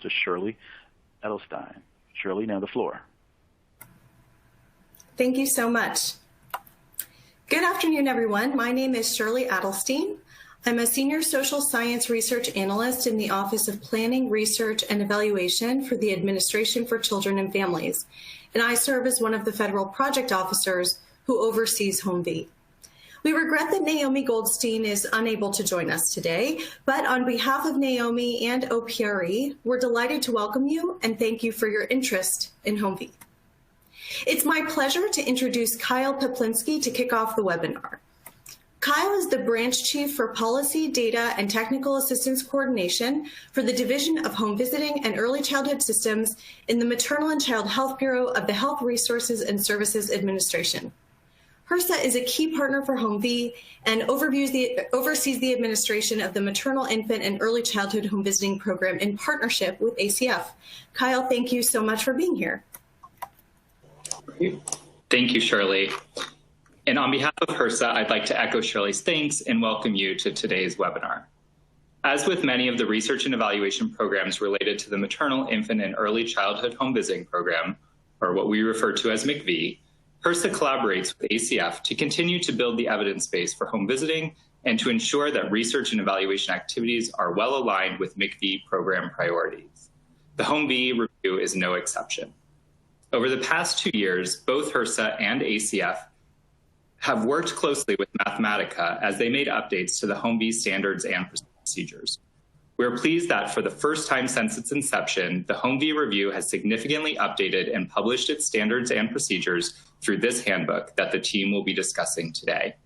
to Shirley Edelstein. Shirley, now the floor. Thank you so much. Good afternoon, everyone. My name is Shirley Edelstein. I'm a Senior Social Science Research Analyst in the Office of Planning, Research, and Evaluation for the Administration for Children and Families, and I serve as one of the federal project officers who oversees HomVEE. We regret that Naomi Goldstein is unable to join us today, but on behalf of Naomi and OPRE, we're delighted to welcome you and thank you for your interest in HomVEE. It's my pleasure to introduce Kyle Peplinski to kick off the webinar. Kyle is the Branch Chief for Policy, Data, and Technical Assistance Coordination for the Division of Home Visiting and Early Childhood Systems in the Maternal and Child Health Bureau of the Health Resources and Services Administration. HRSA is a key partner for HomVEE and oversees the administration of the Maternal, Infant, and Early Childhood Home Visiting Program in partnership with ACF. Kyle, thank you so much for being here. Thank you, Shirley. And on behalf of HRSA, I'd like to echo Shirley's thanks and welcome you to today's webinar. As with many of the research and evaluation programs related to the Maternal, Infant, and Early Childhood Home Visiting Program, or what we refer to as MCVEE, HRSA collaborates with ACF to continue to build the evidence base for home visiting and to ensure that research and evaluation activities are well aligned with MCVEE program priorities. The HomVEE review is no exception. Over the past 2 years, both HRSA and ACF have worked closely with Mathematica as they made updates to the HomVEE standards and procedures. We're pleased that for the first time since its inception, the HomVEE review has significantly updated and published its standards and procedures through this handbook that the team will be discussing today.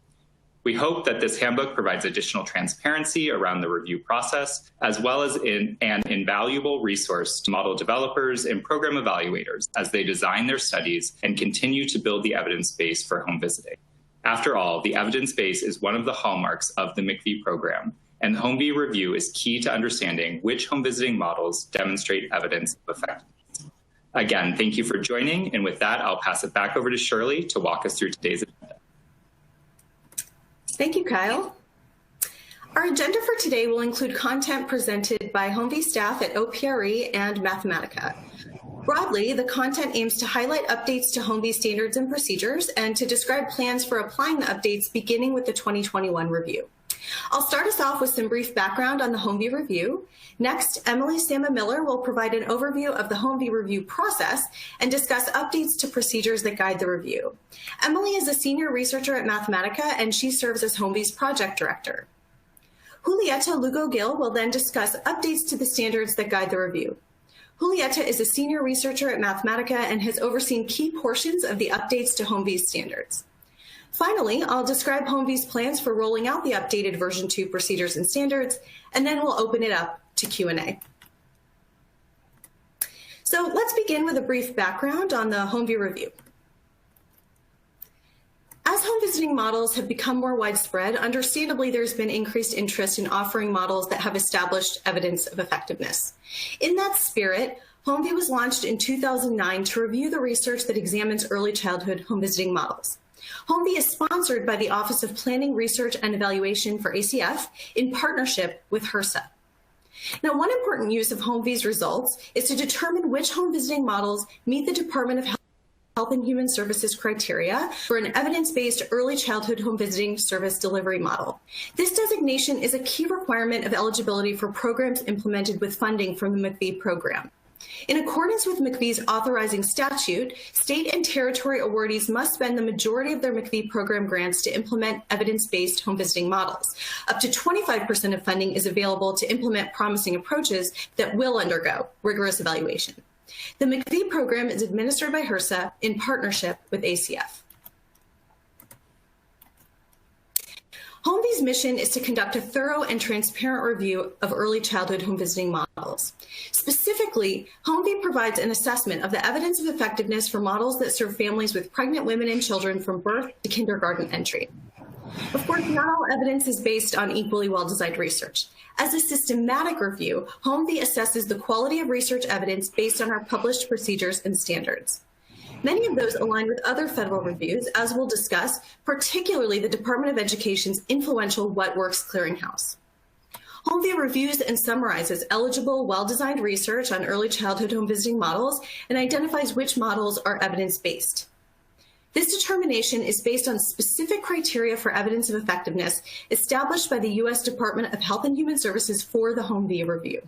We hope that this handbook provides additional transparency around the review process, as well as an invaluable resource to model developers and program evaluators as they design their studies and continue to build the evidence base for home visiting. After all, the evidence base is one of the hallmarks of the MCVEE program, and the HomVEE review is key to understanding which home visiting models demonstrate evidence of effectiveness. Again, thank you for joining, and with that, I'll pass it back over to Shirley to walk us through today's agenda. Thank you, Kyle. Our agenda for today will include content presented by HomVEE staff at OPRE and Mathematica. Broadly, the content aims to highlight updates to HomVEE standards and procedures and to describe plans for applying the updates beginning with the 2021 review. I'll start us off with some brief background on the HomVEE review. Next, Emily Sama-Miller will provide an overview of the HomVEE review process and discuss updates to procedures that guide the review. Emily is a senior researcher at Mathematica, and she serves as HomVEE's project director. Julieta Lugo-Gil will then discuss updates to the standards that guide the review. Julieta is a senior researcher at Mathematica and has overseen key portions of the updates to HomVEE's standards. Finally, I'll describe HomVEE's plans for rolling out the updated version 2 procedures and standards, and then we'll open it up to Q&A. So let's begin with a brief background on the HomVEE review. As home visiting models have become more widespread, understandably there's been increased interest in offering models that have established evidence of effectiveness. In that spirit, HomVEE was launched in 2009 to review the research that examines early childhood home visiting models. HomVEE is sponsored by the Office of Planning, Research, and Evaluation for ACF in partnership with HRSA. Now, one important use of HomVEE's results is to determine which home visiting models meet the Department of Health and Human Services criteria for an evidence-based early childhood home visiting service delivery model. This designation is a key requirement of eligibility for programs implemented with funding from the MCVEE program. In accordance with MCVEE's authorizing statute, state and territory awardees must spend the majority of their MCVEE program grants to implement evidence-based home visiting models. Up to 25% of funding is available to implement promising approaches that will undergo rigorous evaluation. The MCVEE program is administered by HRSA in partnership with ACF. HomVEE's mission is to conduct a thorough and transparent review of early childhood home visiting models. Specifically, HomVEE provides an assessment of the evidence of effectiveness for models that serve families with pregnant women and children from birth to kindergarten entry. Of course, not all evidence is based on equally well-designed research. As a systematic review, HomVEE assesses the quality of research evidence based on our published procedures and standards. Many of those align with other federal reviews, as we'll discuss, particularly the Department of Education's influential What Works Clearinghouse. HomVEE reviews and summarizes eligible, well-designed research on early childhood home visiting models and identifies which models are evidence-based. This determination is based on specific criteria for evidence of effectiveness established by the U.S. Department of Health and Human Services for the HomVEE review.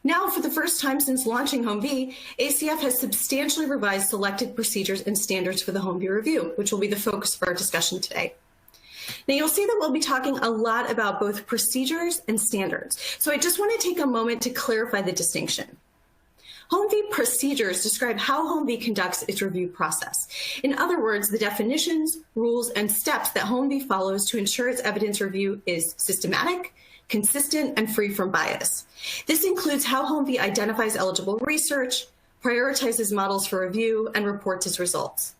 Now, for the first time since launching HomVEE, ACF has substantially revised selected procedures and standards for the HomVEE review, which will be the focus of our discussion today. Now, you'll see that we'll be talking a lot about both procedures and standards, so I just want to take a moment to clarify the distinction. HomVEE procedures describe how HomVEE conducts its review process. In other words, the definitions, rules, and steps that HomVEE follows to ensure its evidence review is systematic, consistent, and free from bias. This includes how HomVEE identifies eligible research, prioritizes models for review, and reports its results.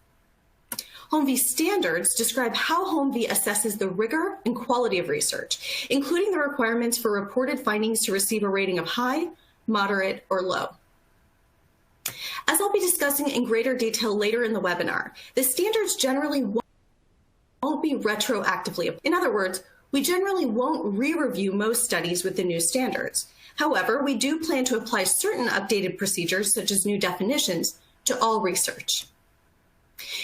HomVEE standards describe how HomVEE assesses the rigor and quality of research, including the requirements for reported findings to receive a rating of high, moderate, or low. As I'll be discussing in greater detail later in the webinar, the standards generally won't be retroactively. In other words, we generally won't re-review most studies with the new standards. However, we do plan to apply certain updated procedures, such as new definitions, to all research.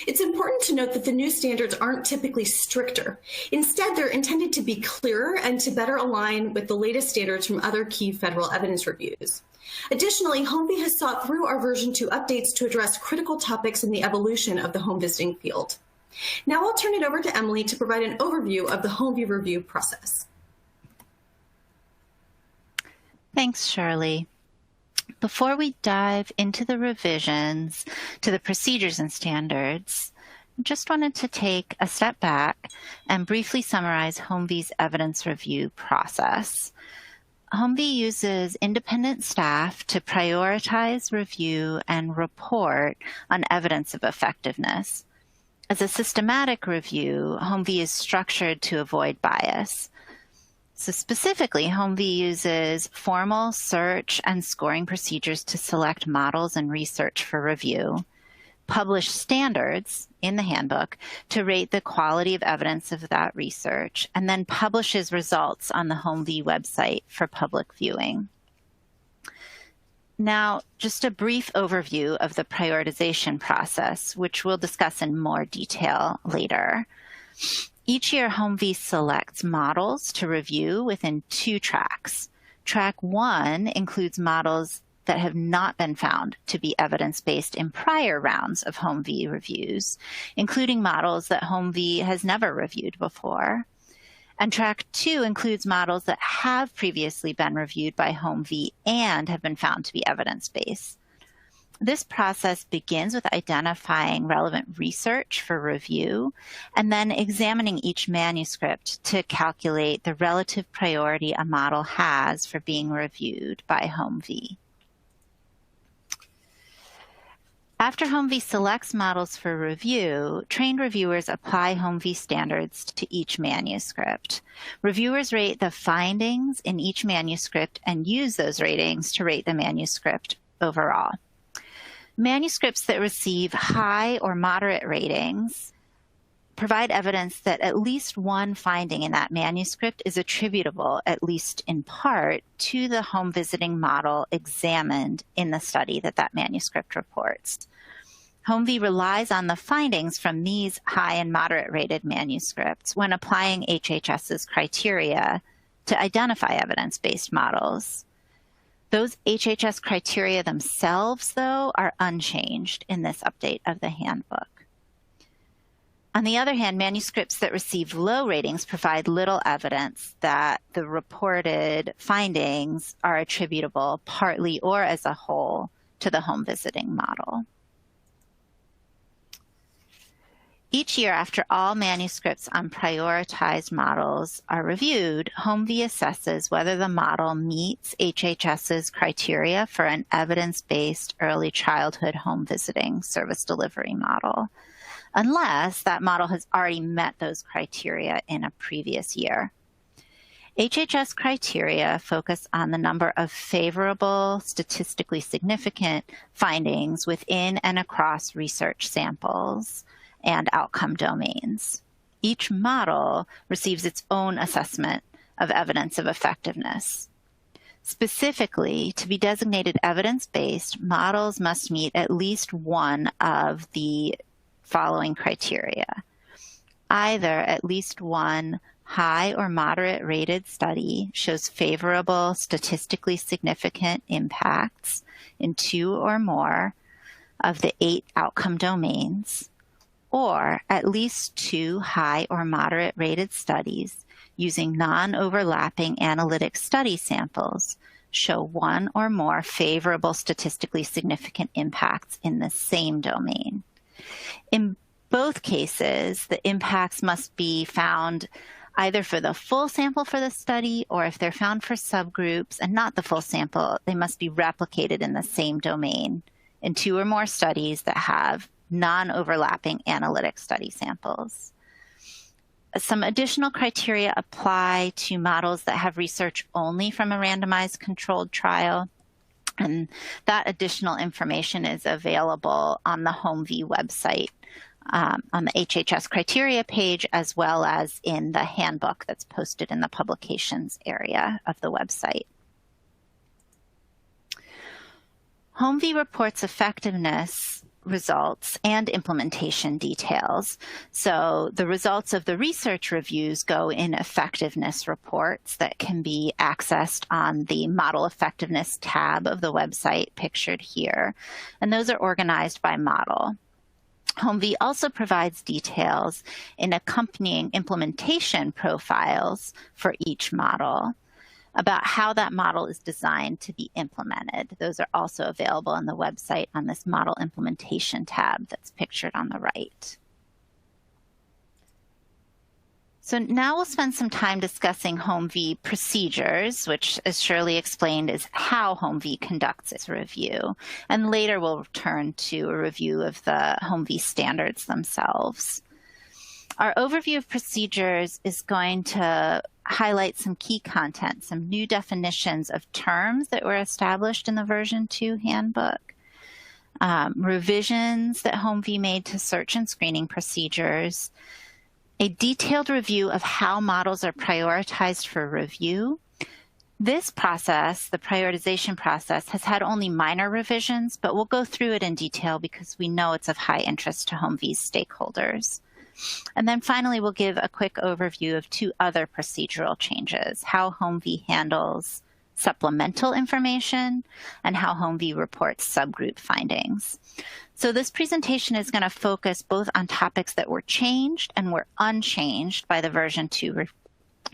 It's important to note that the new standards aren't typically stricter. Instead, they're intended to be clearer and to better align with the latest standards from other key federal evidence reviews. Additionally, HomVEE has sought through our version 2 updates to address critical topics in the evolution of the home visiting field. Now I'll turn it over to Emily to provide an overview of the HomVEE review process. Thanks, Shirley. Before we dive into the revisions to the procedures and standards, I just wanted to take a step back and briefly summarize HomVEE's evidence review process. HomVEE uses independent staff to prioritize, review, and report on evidence of effectiveness. As a systematic review, HomVEE is structured to avoid bias. So specifically, HomVEE uses formal search and scoring procedures to select models and research for review, publish standards in the handbook to rate the quality of evidence of that research, and then publishes results on the HomVEE website for public viewing. Now, just a brief overview of the prioritization process, which we'll discuss in more detail later. Each year, HomVEE selects models to review within 2 tracks. Track 1 includes models that have not been found to be evidence-based in prior rounds of HomVEE reviews, including models that HomVEE has never reviewed before. And track 2 includes models that have previously been reviewed by HomVEE and have been found to be evidence-based. This process begins with identifying relevant research for review and then examining each manuscript to calculate the relative priority a model has for being reviewed by HomVEE. After HomVEE selects models for review, trained reviewers apply HomVEE standards to each manuscript. Reviewers rate the findings in each manuscript and use those ratings to rate the manuscript overall. Manuscripts that receive high or moderate ratings provide evidence that at least one finding in that manuscript is attributable, at least in part, to the home visiting model examined in the study that manuscript reports. HomVEE relies on the findings from these high and moderate rated manuscripts when applying HHS's criteria to identify evidence-based models. Those HHS criteria themselves, though, are unchanged in this update of the handbook. On the other hand, manuscripts that receive low ratings provide little evidence that the reported findings are attributable partly or as a whole to the home visiting model. Each year, after all manuscripts on prioritized models are reviewed, HomVEE assesses whether the model meets HHS's criteria for an evidence-based early childhood home visiting service delivery model, unless that model has already met those criteria in a previous year. HHS criteria focus on the number of favorable, statistically significant findings within and across research samples and outcome domains. each model receives its own assessment of evidence of effectiveness. Specifically, to be designated evidence-based, models must meet at least one of the following criteria. Either at least one high or moderate rated study shows favorable, statistically significant impacts in 2 or more of the 8 outcome domains, or at least 2 high or moderate rated studies using non-overlapping analytic study samples show 1 or more favorable, statistically significant impacts in the same domain. In both cases, the impacts must be found either for the full sample for the study, or if they're found for subgroups and not the full sample, they must be replicated in the same domain in 2 or more studies that have non-overlapping analytic study samples. Some additional criteria apply to models that have research only from a randomized controlled trial, and that additional information is available on the HomVEE website, on the HHS criteria page, as well as in the handbook that's posted in the publications area of the website. HomVEE reports effectiveness results and implementation details. So the results of the research reviews go in effectiveness reports that can be accessed on the Model Effectiveness tab of the website pictured here, and those are organized by model. HomVEE also provides details in accompanying implementation profiles for each model about how that model is designed to be implemented. Those are also available on the website on this Model Implementation tab that's pictured on the right. So now we'll spend some time discussing HomVEE procedures, which, as Shirley explained, is how HomVEE conducts its review. And later we'll return to a review of the HomVEE standards themselves. Our overview of procedures is going to highlight some key content, some new definitions of terms that were established in the version 2 handbook, revisions that HomVEE made to search and screening procedures, a detailed review of how models are prioritized for review. This process, the prioritization process, has had only minor revisions, but we'll go through it in detail because we know it's of high interest to HomVEE's stakeholders. And then finally, we'll give a quick overview of 2 other procedural changes: how HomVEE handles supplemental information and how HomVEE reports subgroup findings. So this presentation is going to focus both on topics that were changed and were unchanged by the version 2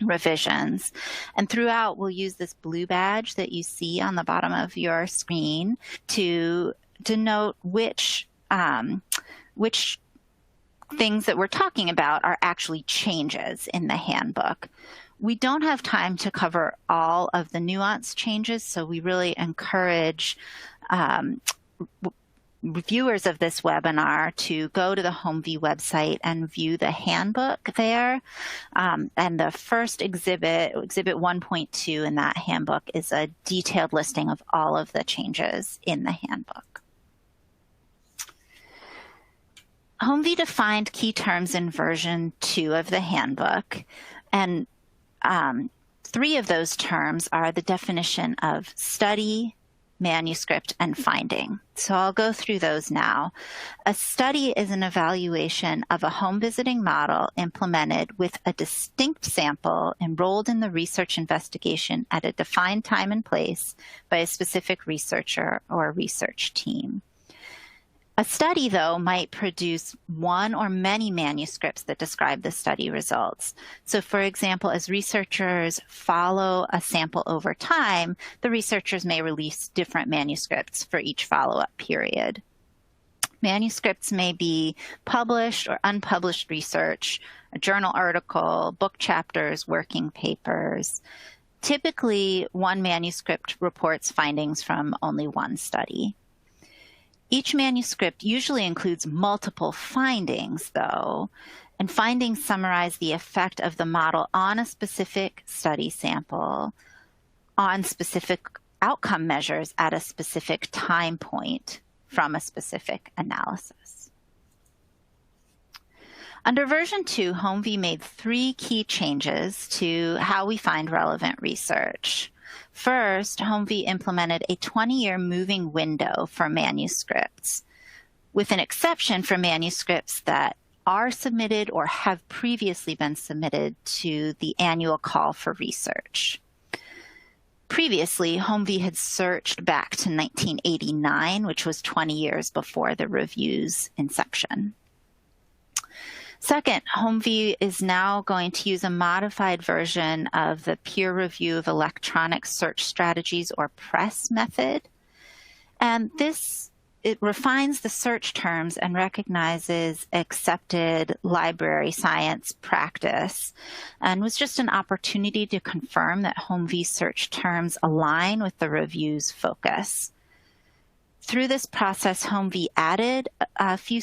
revisions. And throughout, we'll use this blue badge that you see on the bottom of your screen to denote which things that we're talking about are actually changes in the handbook. We don't have time to cover all of the nuanced changes, so we really encourage viewers of this webinar to go to the HomVEE website and view the handbook there. And the first exhibit 1.2 in that handbook, is a detailed listing of all of the changes in the handbook. HomVEE defined key terms in version 2 of the handbook, and 3 of those terms are the definition of study, manuscript, and finding. So I'll go through those now. A study is an evaluation of a home visiting model implemented with a distinct sample enrolled in the research investigation at a defined time and place by a specific researcher or research team. A study, though, might produce one or many manuscripts that describe the study results. So, for example, as researchers follow a sample over time, the researchers may release different manuscripts for each follow-up period. Manuscripts may be published or unpublished research, a journal article, book chapters, working papers. Typically, one manuscript reports findings from only one study. Each manuscript usually includes multiple findings, though, and findings summarize the effect of the model on a specific study sample, on specific outcome measures at a specific time point from a specific analysis. Under version 2, HomVEE made 3 key changes to how we find relevant research. First, HomVEE implemented a 20-year moving window for manuscripts, with an exception for manuscripts that are submitted or have previously been submitted to the annual call for research. Previously, HomVEE had searched back to 1989, which was 20 years before the review's inception. Second, HomVEE is now going to use a modified version of the peer review of electronic search strategies, or PRESS method. And it refines the search terms and recognizes accepted library science practice, and was just an opportunity to confirm that HomVEE search terms align with the review's focus. Through this process, HomVEE added a few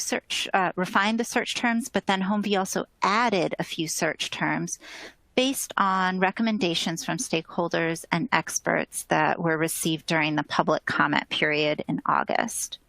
refined the search terms, but then HomVEE also added a few search terms based on recommendations from stakeholders and experts that were received during the public comment period in August.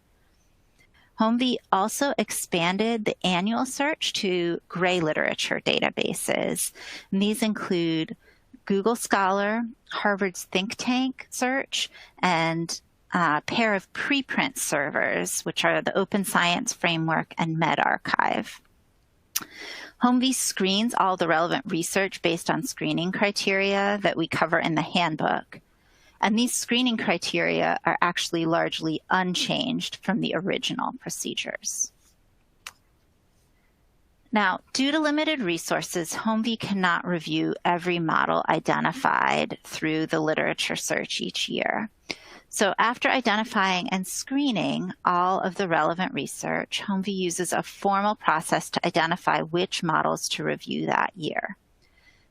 HomVEE also expanded the annual search to gray literature databases. And these include Google Scholar, Harvard's think tank search, and a pair of preprint servers, which are the Open Science Framework and medRxiv. HomVEE screens all the relevant research based on screening criteria that we cover in the handbook. And these screening criteria are actually largely unchanged from the original procedures. Now, due to limited resources, HomVEE cannot review every model identified through the literature search each year. So after identifying and screening all of the relevant research, HomVEE uses a formal process to identify which models to review that year.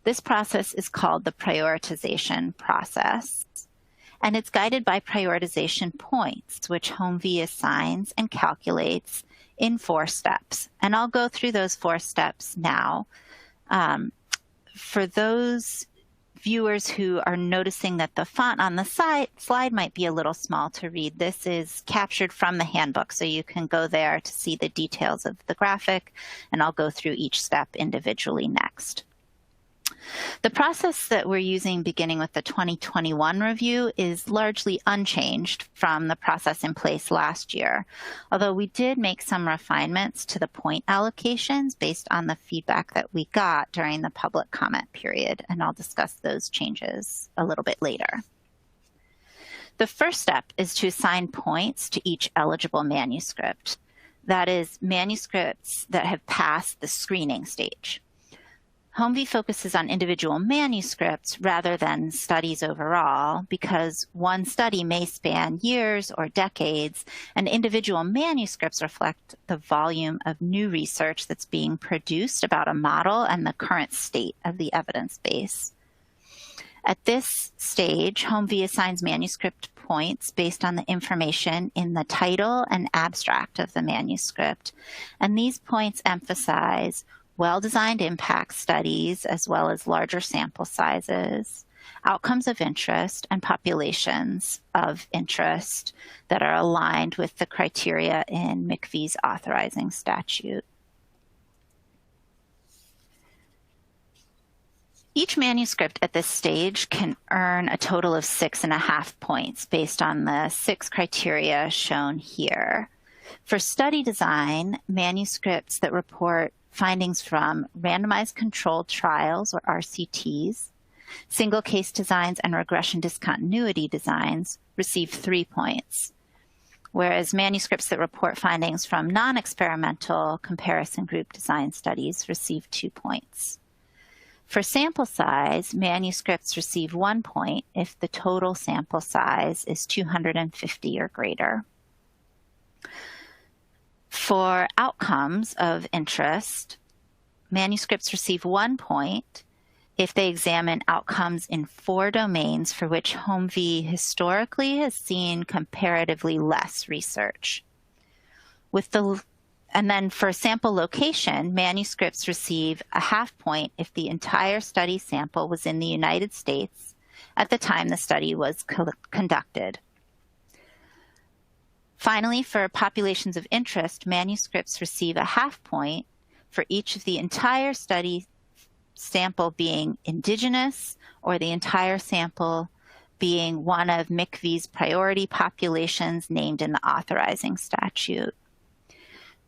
This process is called the prioritization process, and it's guided by prioritization points, which HomVEE assigns and calculates in 4 steps. And I'll go through those 4 steps now. For those viewers who are noticing that the font on the slide might be a little small to read, this is captured from the handbook, so you can go there to see the details of the graphic, and I'll go through each step individually next. The process that we're using beginning with the 2021 review is largely unchanged from the process in place last year, although we did make some refinements to the point allocations based on the feedback that we got during the public comment period, and I'll discuss those changes a little bit later. The first step is to assign points to each eligible manuscript. That is, manuscripts that have passed the screening stage. HomVEE focuses on individual manuscripts rather than studies overall, because one study may span years or decades, and individual manuscripts reflect the volume of new research that's being produced about a model and the current state of the evidence base. At this stage, HomVEE assigns manuscript points based on the information in the title and abstract of the manuscript, and these points emphasize well-designed impact studies, as well as larger sample sizes, outcomes of interest, and populations of interest that are aligned with the criteria in McVee's authorizing statute. Each manuscript at this stage can earn a total of 6.5 points based on the 6 criteria shown here. For study design, manuscripts that report findings from randomized controlled trials, or RCTs, single case designs, and regression discontinuity designs receive 3 points, whereas manuscripts that report findings from non-experimental comparison group design studies receive 2 points. For sample size, manuscripts receive 1 point if the total sample size is 250 or greater. For outcomes of interest, manuscripts receive 1 point if they examine outcomes in 4 domains for which HomVEE historically has seen comparatively less research. And then for sample location, manuscripts receive a half point if the entire study sample was in the United States at the time the study was conducted. Finally, for populations of interest, manuscripts receive a half point for each of the entire study sample being indigenous or the entire sample being one of MCVEE's priority populations named in the authorizing statute.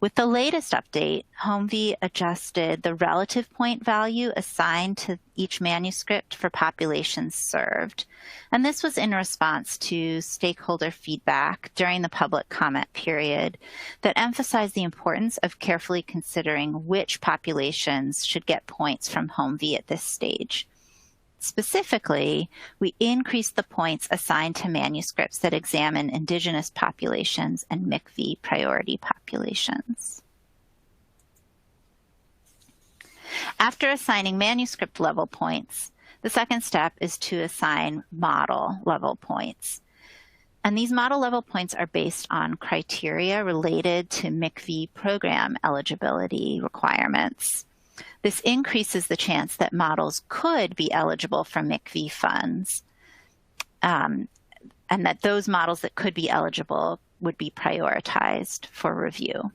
With the latest update, HomVEE adjusted the relative point value assigned to each manuscript for populations served. And this was in response to stakeholder feedback during the public comment period that emphasized the importance of carefully considering which populations should get points from HomVEE at this stage. Specifically, we increased the points assigned to manuscripts that examine indigenous populations and MCVEE priority populations. After assigning manuscript level points, the second step is to assign model level points. And these model level points are based on criteria related to MCVEE program eligibility requirements. This increases the chance that models could be eligible for MCVEE funds, and that those models that could be eligible would be prioritized for review.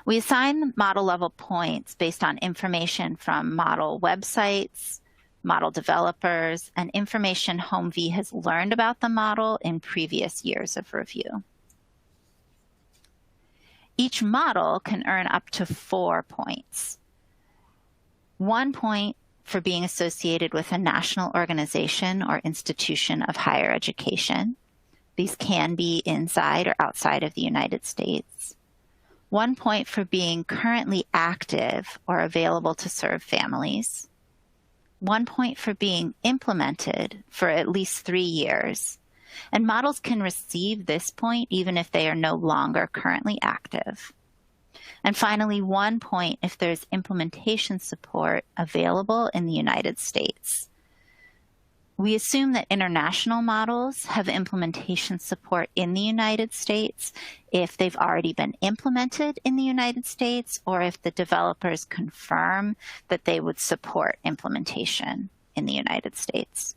We assign model level points based on information from model websites, model developers, and information HomVEE has learned about the model in previous years of review. Each model can earn up to 4 points. 1 point for being associated with a national organization or institution of higher education. These can be inside or outside of the United States. 1 point for being currently active or available to serve families. 1 point for being implemented for at least 3 years. And models can receive this point even if they are no longer currently active. And finally, 1 point if there's implementation support available in the United States. We assume that international models have implementation support in the United States if they've already been implemented in the United States or if the developers confirm that they would support implementation in the United States.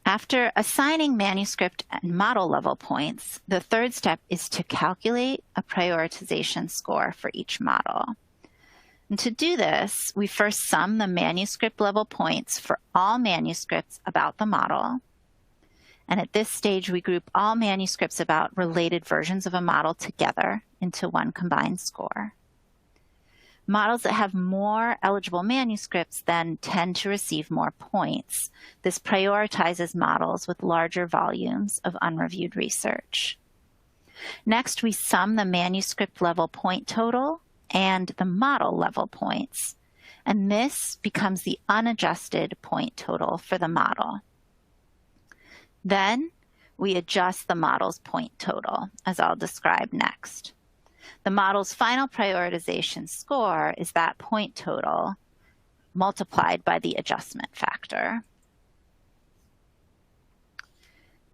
After assigning manuscript and model level points, the third step is to calculate a prioritization score for each model. And to do this, we first sum the manuscript level points for all manuscripts about the model. And at this stage, we group all manuscripts about related versions of a model together into one combined score. Models that have more eligible manuscripts then tend to receive more points. This prioritizes models with larger volumes of unreviewed research. Next, we sum the manuscript level point total and the model level points, and this becomes the unadjusted point total for the model. Then we adjust the model's point total, as I'll describe next. The model's final prioritization score is that point total multiplied by the adjustment factor.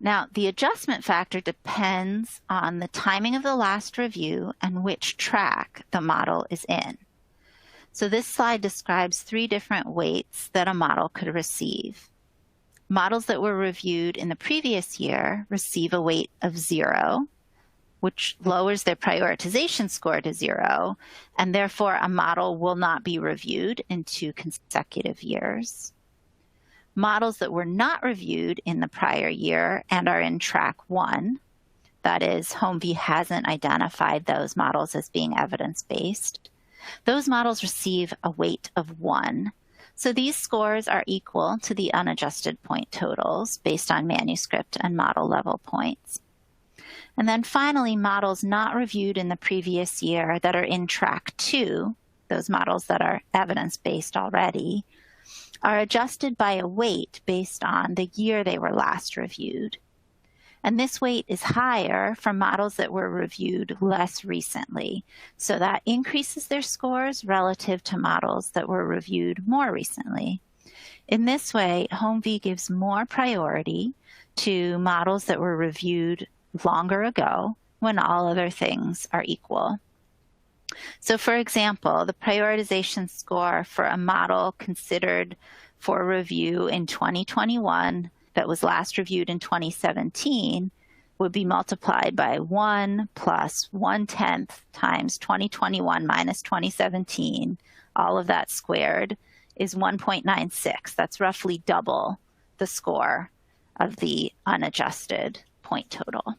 Now, the adjustment factor depends on the timing of the last review and which track the model is in. So this slide describes 3 different weights that a model could receive. Models that were reviewed in the previous year receive a weight of 0, which lowers their prioritization score to 0, and therefore a model will not be reviewed in 2 consecutive years. Models that were not reviewed in the prior year and are in track 1, that is, HomVEE hasn't identified those models as being evidence-based, those models receive a weight of 1. So these scores are equal to the unadjusted point totals based on manuscript and model level points. And then finally, models not reviewed in the previous year that are in track 2, those models that are evidence-based already, are adjusted by a weight based on the year they were last reviewed. And this weight is higher for models that were reviewed less recently. So that increases their scores relative to models that were reviewed more recently. In this way, HomVEE gives more priority to models that were reviewed longer ago when all other things are equal. So for example, the prioritization score for a model considered for review in 2021 that was last reviewed in 2017 would be multiplied by 1 plus 1/10 times 2021 minus 2017, all of that squared, is 1.96. That's roughly double the score of the unadjusted point total.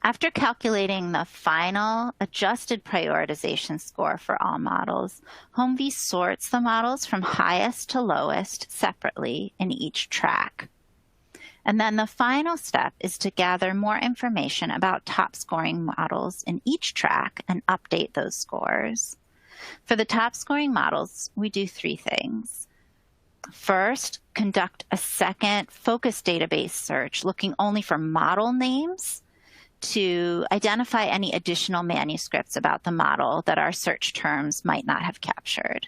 After calculating the final adjusted prioritization score for all models, HomVEE sorts the models from highest to lowest separately in each track. And then the final step is to gather more information about top scoring models in each track and update those scores. For the top scoring models, we do 3 things. First, conduct a second focus database search looking only for model names to identify any additional manuscripts about the model that our search terms might not have captured.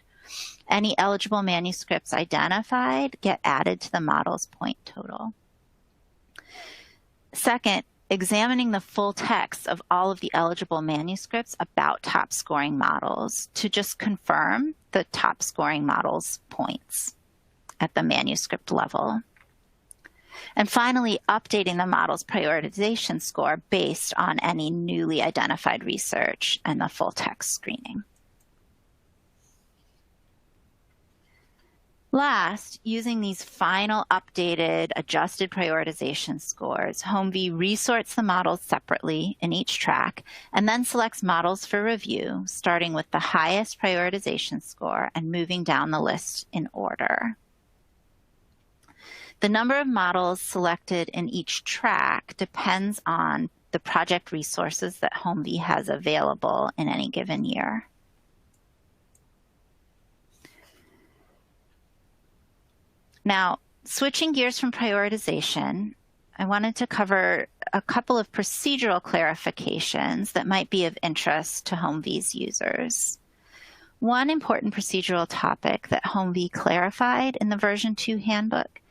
Any eligible manuscripts identified get added to the model's point total. Second, examining the full text of all of the eligible manuscripts about top scoring models to just confirm the top scoring model's points at the manuscript level. And finally, updating the model's prioritization score based on any newly identified research and the full text screening. Last, using these final updated adjusted prioritization scores, HomVEE resorts the models separately in each track and then selects models for review, starting with the highest prioritization score and moving down the list in order. The number of models selected in each track depends on the project resources that HomVEE has available in any given year. Now, switching gears from prioritization, I wanted to cover a couple of procedural clarifications that might be of interest to HomVEE's users. One important procedural topic that HomVEE clarified in the version 2 handbook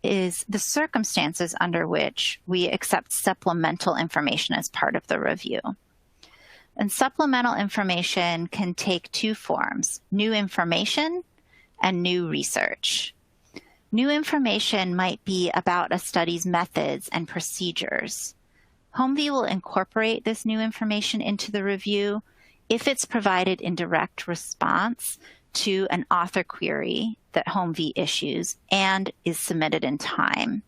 is the circumstances under which we accept supplemental information as part of the review. And supplemental information can take 2 forms, new information and new research. New information might be about a study's methods and procedures. HomVEE will incorporate this new information into the review if it's provided in direct response to an author query that HomVEE issues and is submitted in time.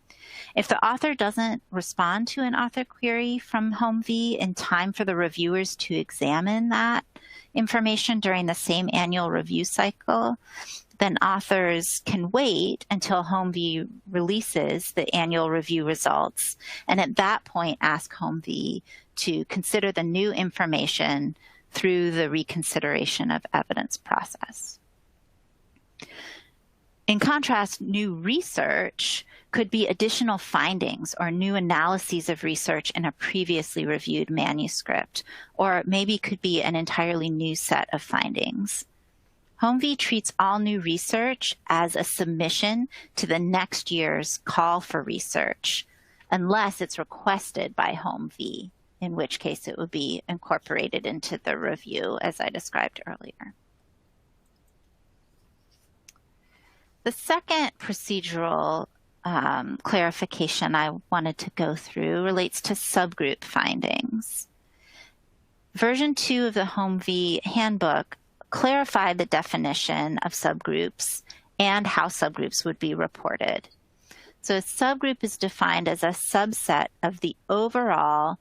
If the author doesn't respond to an author query from HomVEE in time for the reviewers to examine that information during the same annual review cycle, then authors can wait until HomVEE releases the annual review results, and at that point ask HomVEE to consider the new information through the reconsideration of evidence process. In contrast, new research could be additional findings or new analyses of research in a previously reviewed manuscript, or maybe could be an entirely new set of findings. HomVEE treats all new research as a submission to the next year's call for research, unless it's requested by HomVEE, in which case it would be incorporated into the review, as I described earlier. The second procedural clarification I wanted to go through relates to subgroup findings. Version 2 of the HomVEE handbook clarified the definition of subgroups and how subgroups would be reported. So a subgroup is defined as a subset of the overall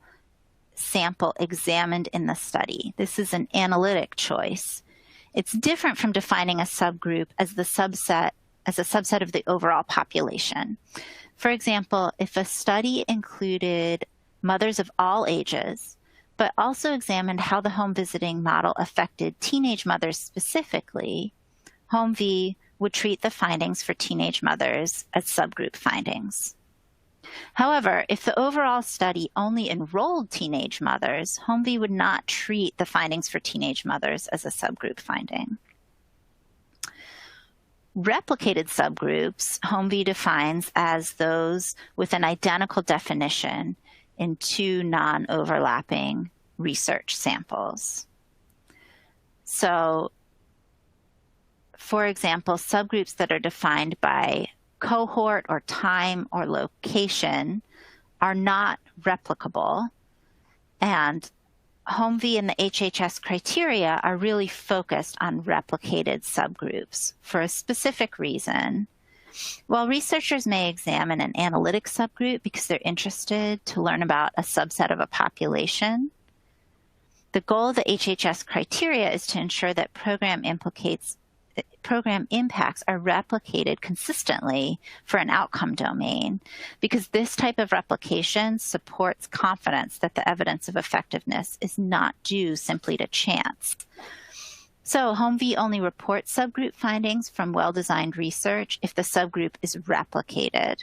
sample examined in the study. This is an analytic choice. It's different from defining a subgroup as a subset of the overall population. For example, if a study included mothers of all ages, but also examined how the home visiting model affected teenage mothers specifically, HomVEE would treat the findings for teenage mothers as subgroup findings. However, if the overall study only enrolled teenage mothers, HomVEE would not treat the findings for teenage mothers as a subgroup finding. Replicated subgroups, HomVEE defines as those with an identical definition in 2 non-overlapping research samples. So, for example, subgroups that are defined by cohort or time or location are not replicable, and HomVEE and the HHS criteria are really focused on replicated subgroups for a specific reason. While researchers may examine an analytic subgroup because they're interested to learn about a subset of a population, the goal of the HHS criteria is to ensure that program impacts are replicated consistently for an outcome domain, because this type of replication supports confidence that the evidence of effectiveness is not due simply to chance. So HomVEE only reports subgroup findings from well-designed research if the subgroup is replicated.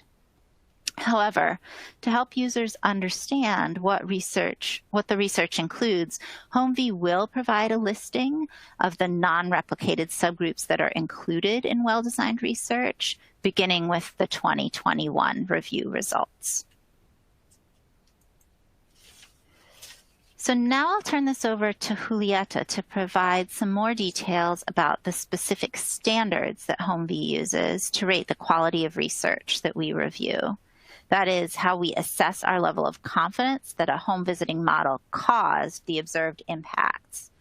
However, to help users understand what the research includes, HomVEE will provide a listing of the non-replicated subgroups that are included in well-designed research, beginning with the 2021 review results. So now I'll turn this over to Julieta to provide some more details about the specific standards that HomVEE uses to rate the quality of research that we review. That is how we assess our level of confidence that a home visiting model caused the observed impacts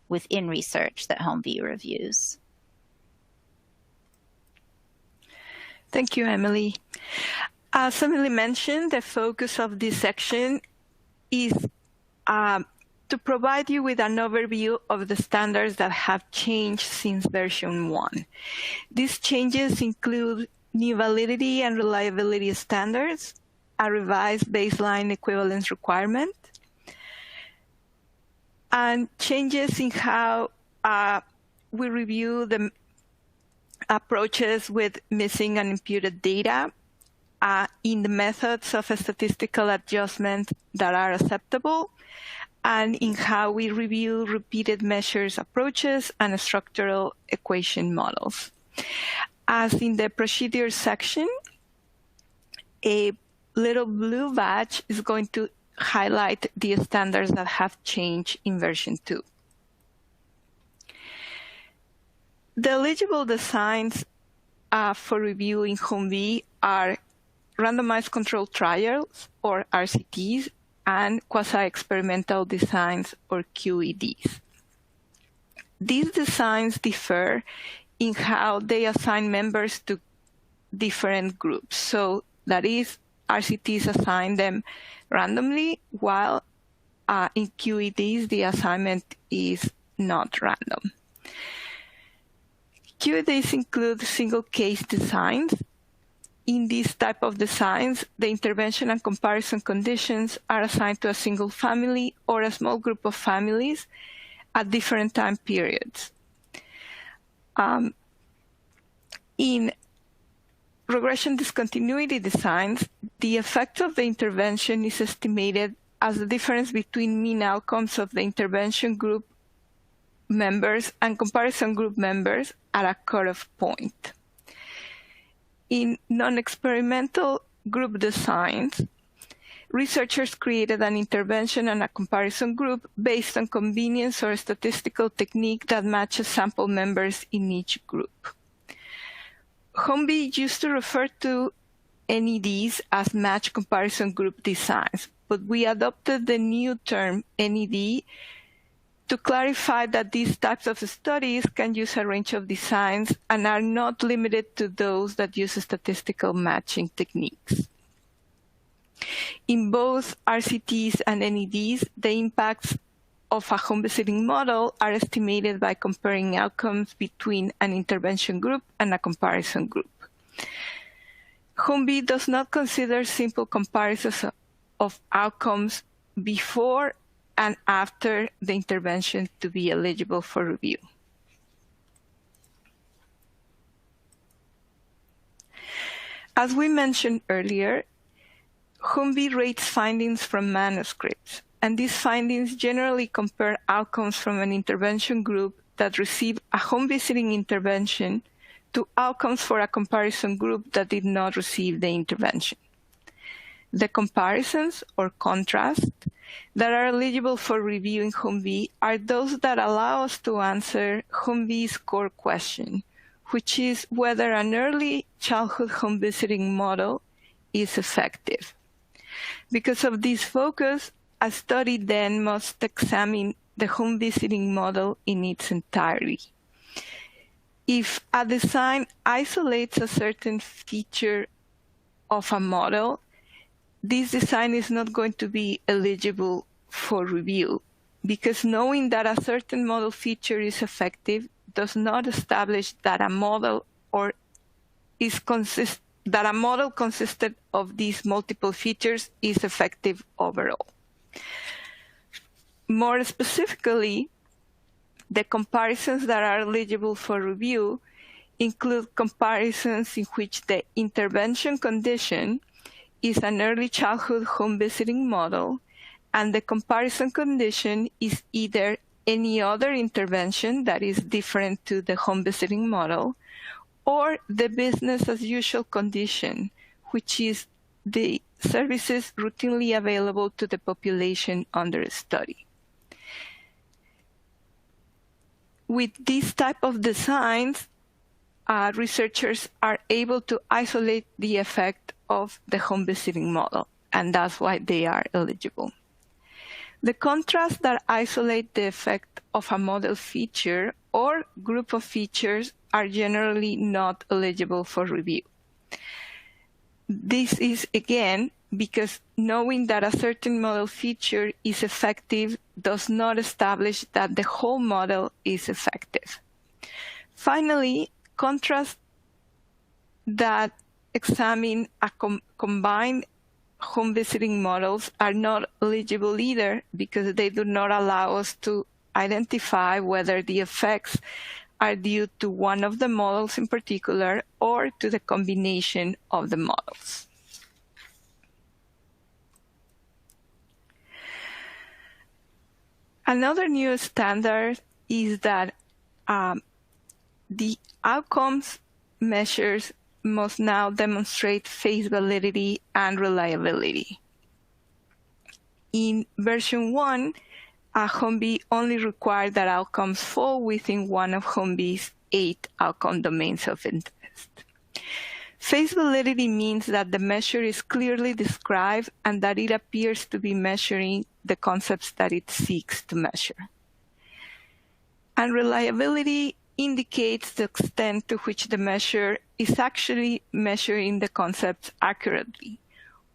within research that HomVEE reviews. Thank you, Emily. As Emily mentioned, the focus of this section is to provide you with an overview of the standards that have changed since version 1. These changes include new validity and reliability standards, a revised baseline equivalence requirement, and changes in how we review the approaches with missing and imputed data, in the methods of a statistical adjustment that are acceptable, and in how we review repeated measures approaches and structural equation models. As in the procedure section, a little blue badge is going to highlight the standards that have changed in version 2. The eligible designs for review in HomVEE are randomized controlled trials, or RCTs, and quasi-experimental designs, or QEDs. These designs differ in how they assign members to different groups. So that is, RCTs assign them randomly, while in QEDs, the assignment is not random. QEDs include single case designs. In these type of designs, the intervention and comparison conditions are assigned to a single family or a small group of families at different time periods. In regression discontinuity designs, the effect of the intervention is estimated as the difference between mean outcomes of the intervention group members and comparison group members at a cutoff point. In non-experimental group designs, researchers created an intervention and a comparison group based on convenience or a statistical technique that matches sample members in each group. HomVEE used to refer to NEDs as match comparison group designs, but we adopted the new term NED to clarify that these types of studies can use a range of designs and are not limited to those that use statistical matching techniques. In both RCTs and NEDs, the impacts of a home visiting model are estimated by comparing outcomes between an intervention group and a comparison group. HomVEE does not consider simple comparisons of outcomes before and after the intervention to be eligible for review. As we mentioned earlier, HomVEE rates findings from manuscripts, and these findings generally compare outcomes from an intervention group that received a home visiting intervention to outcomes for a comparison group that did not receive the intervention. The comparisons, or contrast, that are eligible for review in HomVEE are those that allow us to answer HomVEE's core question: which is whether an early childhood home visiting model is effective. Because of this focus, a study then must examine the home visiting model in its entirety. If a design isolates a certain feature of a model, this design is not going to be eligible for review, because knowing that a certain model feature is effective does not establish that a model consisted of these multiple features is effective overall. More specifically, the comparisons that are eligible for review include comparisons in which the intervention condition is an early childhood home visiting model, and the comparison condition is either any other intervention that is different to the home visiting model, or the business as usual condition, which is the services routinely available to the population under study. With this type of designs, researchers are able to isolate the effect of the home visiting model, and that's why they are eligible. The contrasts that isolate the effect of a model feature or group of features are generally not eligible for review. This is, again, because knowing that a certain model feature is effective does not establish that the whole model is effective. Finally, contrasts that examine a combined home visiting models are not eligible either, because they do not allow us to identify whether the effects are due to one of the models in particular or to the combination of the models. Another new standard is that the outcomes measures must now demonstrate face validity and reliability. In version 1, HomVEE only required that outcomes fall within one of HomVEE's 8 outcome domains of interest. Face validity means that the measure is clearly described and that it appears to be measuring the concepts that it seeks to measure. And reliability indicates the extent to which the measure is actually measuring the concepts accurately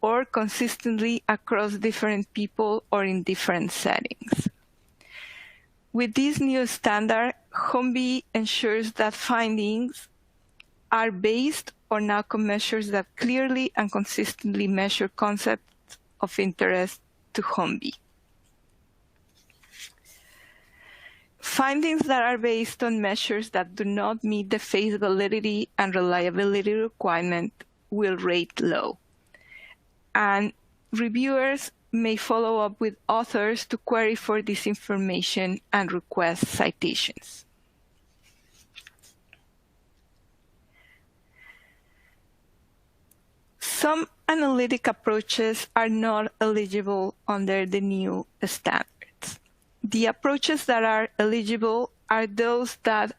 or consistently across different people or in different settings. With this new standard, HomVEE ensures that findings are based on outcome measures that clearly and consistently measure concepts of interest to HomVEE. Findings that are based on measures that do not meet the face validity and reliability requirement will rate low. And reviewers may follow up with authors to query for this information and request citations. Some analytic approaches are not eligible under the new standards. The approaches that are eligible are those that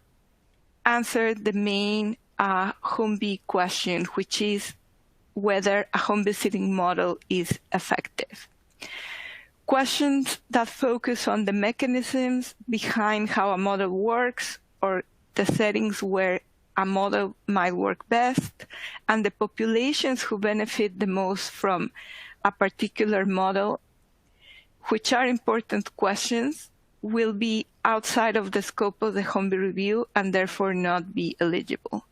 answer the main HomVEE question, which is whether a home visiting model is effective. Questions that focus on the mechanisms behind how a model works or the settings where a model might work best, and the populations who benefit the most from a particular model, which are important questions, will be outside of the scope of the HomVEE review and therefore not be eligible.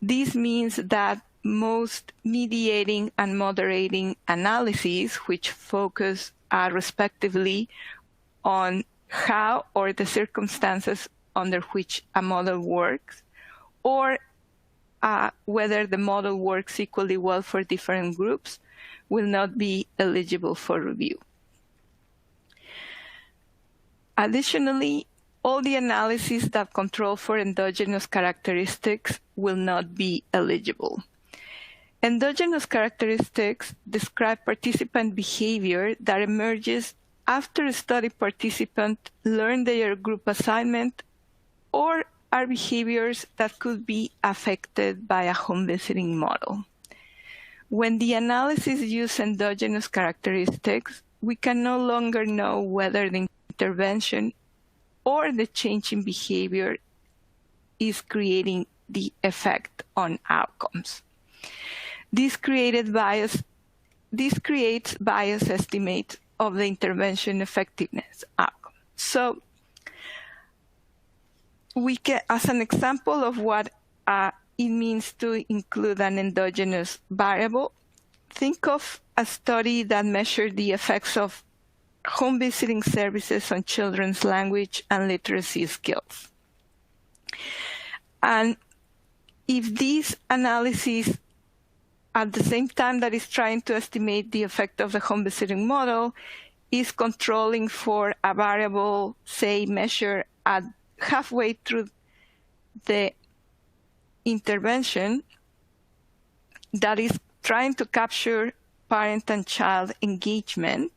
This means that most mediating and moderating analyses, which focus respectively on how or the circumstances under which a model works, or whether the model works equally well for different groups, will not be eligible for review. Additionally, all the analyses that control for endogenous characteristics will not be eligible. Endogenous characteristics describe participant behavior that emerges after a study participant learned their group assignment or are behaviors that could be affected by a home visiting model. When the analysis uses endogenous characteristics, we can no longer know whether the intervention or the change in behavior is creating the effect on outcomes. This creates bias estimates of the intervention effectiveness outcome. So we can, as an example of what it means to include an endogenous variable, think of a study that measured the effects of home visiting services on children's language and literacy skills. And if these analyses, at the same time that is trying to estimate the effect of the home visiting model, is controlling for a variable, say, measured at halfway through the intervention that is trying to capture parent and child engagement,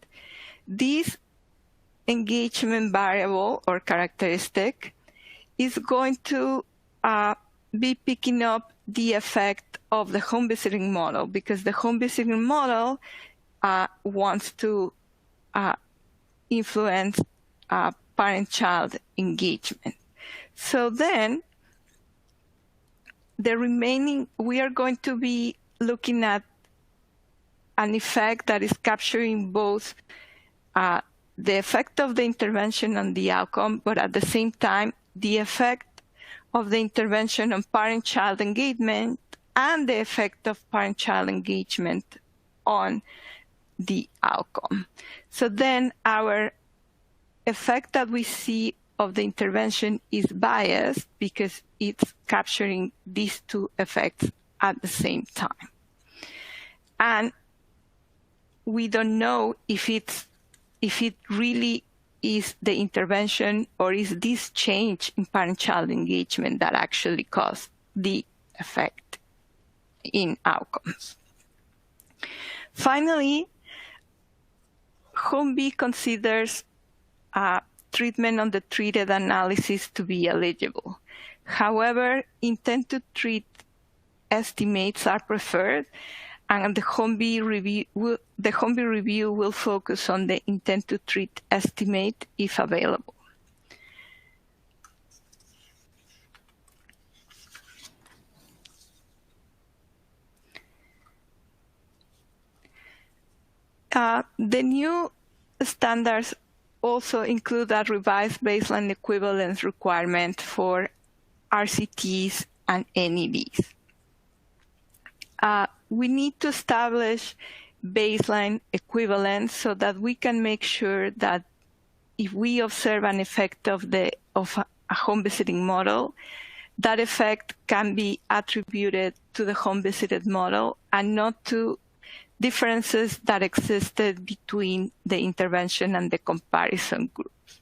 this engagement variable or characteristic is going to be picking up the effect of the home visiting model, because the home visiting model wants to influence parent-child engagement. So then we are going to be looking at an effect that is capturing both the effect of the intervention on the outcome, but at the same time, the effect of the intervention on parent-child engagement and the effect of parent-child engagement on the outcome. So then our effect that we see of the intervention is biased because it's capturing these two effects at the same time. And we don't know if it really is the intervention or is this change in parent-child engagement that actually caused the effect in outcomes. Finally, HomVEE considers treatment on the treated analysis to be eligible. However, intent to treat estimates are preferred, and the HomVEE review will focus on the intent to treat estimate if available. The new standards also include a revised baseline equivalence requirement for RCTs and NEDs. We need to establish baseline equivalence so that we can make sure that if we observe an effect of a home visiting model, that effect can be attributed to the home visited model and not to differences that existed between the intervention and the comparison groups.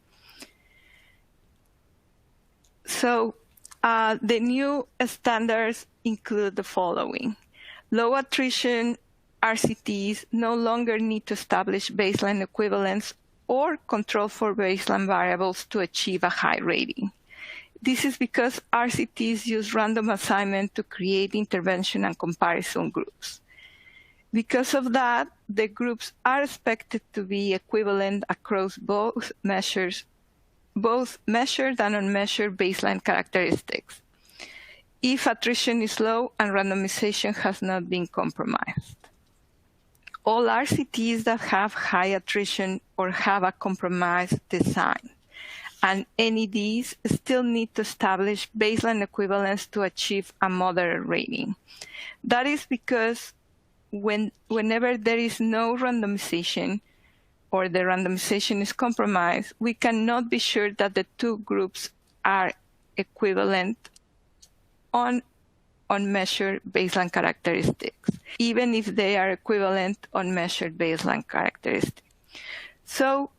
So the new standards include the following. Low attrition RCTs no longer need to establish baseline equivalence or control for baseline variables to achieve a high rating. This is because RCTs use random assignment to create intervention and comparison groups. Because of that, the groups are expected to be equivalent across both measured and unmeasured baseline characteristics, if attrition is low and randomization has not been compromised. All RCTs that have high attrition or have a compromised design and NEDs still need to establish baseline equivalence to achieve a moderate rating. That is because whenever there is no randomization or the randomization is compromised, we cannot be sure that the two groups are equivalent on unmeasured baseline characteristics, even if they are equivalent on measured baseline characteristics. So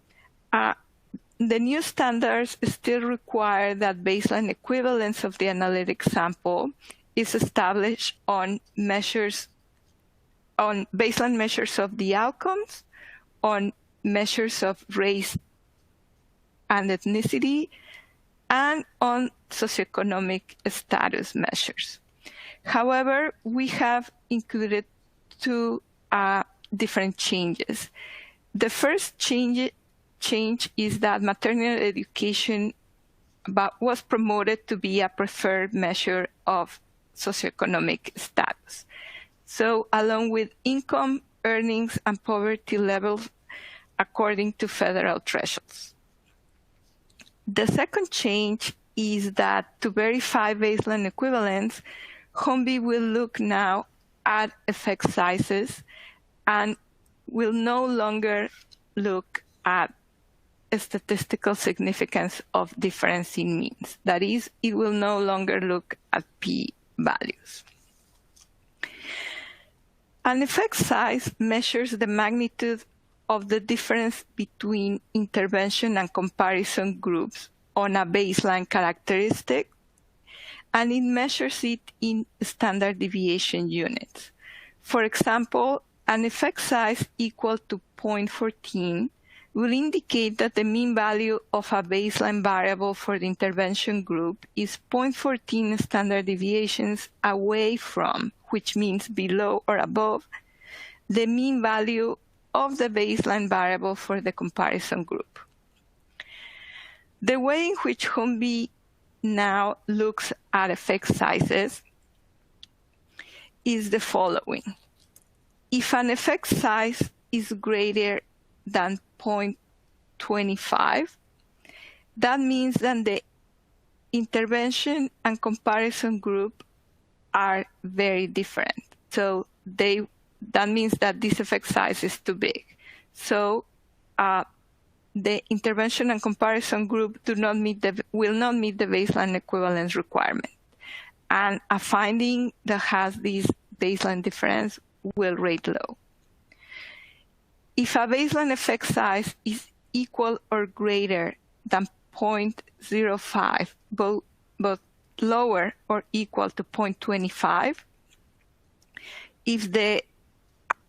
the new standards still require that baseline equivalence of the analytic sample is established on baseline measures of the outcomes, on measures of race and ethnicity, and on socioeconomic status measures. However, we have included two different changes. The first change is that maternal education was promoted to be a preferred measure of socioeconomic status. So along with income, earnings, and poverty levels according to federal thresholds. The second change is that to verify baseline equivalence, HomVEE will look now at effect sizes and will no longer look at statistical significance of difference in means. That is, it will no longer look at p-values. An effect size measures the magnitude of the difference between intervention and comparison groups on a baseline characteristic, and it measures it in standard deviation units. For example, an effect size equal to 0.14 will indicate that the mean value of a baseline variable for the intervention group is 0.14 standard deviations away from, which means below or above, the mean value of the baseline variable for the comparison group. The way in which HomVEE now looks at effect sizes is the following. If an effect size is greater than 0.25, that means that the intervention and comparison group are very different. So that means that this effect size is too big. So the intervention and comparison group will not meet the baseline equivalence requirement. And a finding that has this baseline difference will rate low. If a baseline effect size is equal or greater than 0.05, both lower or equal to 0.25, if the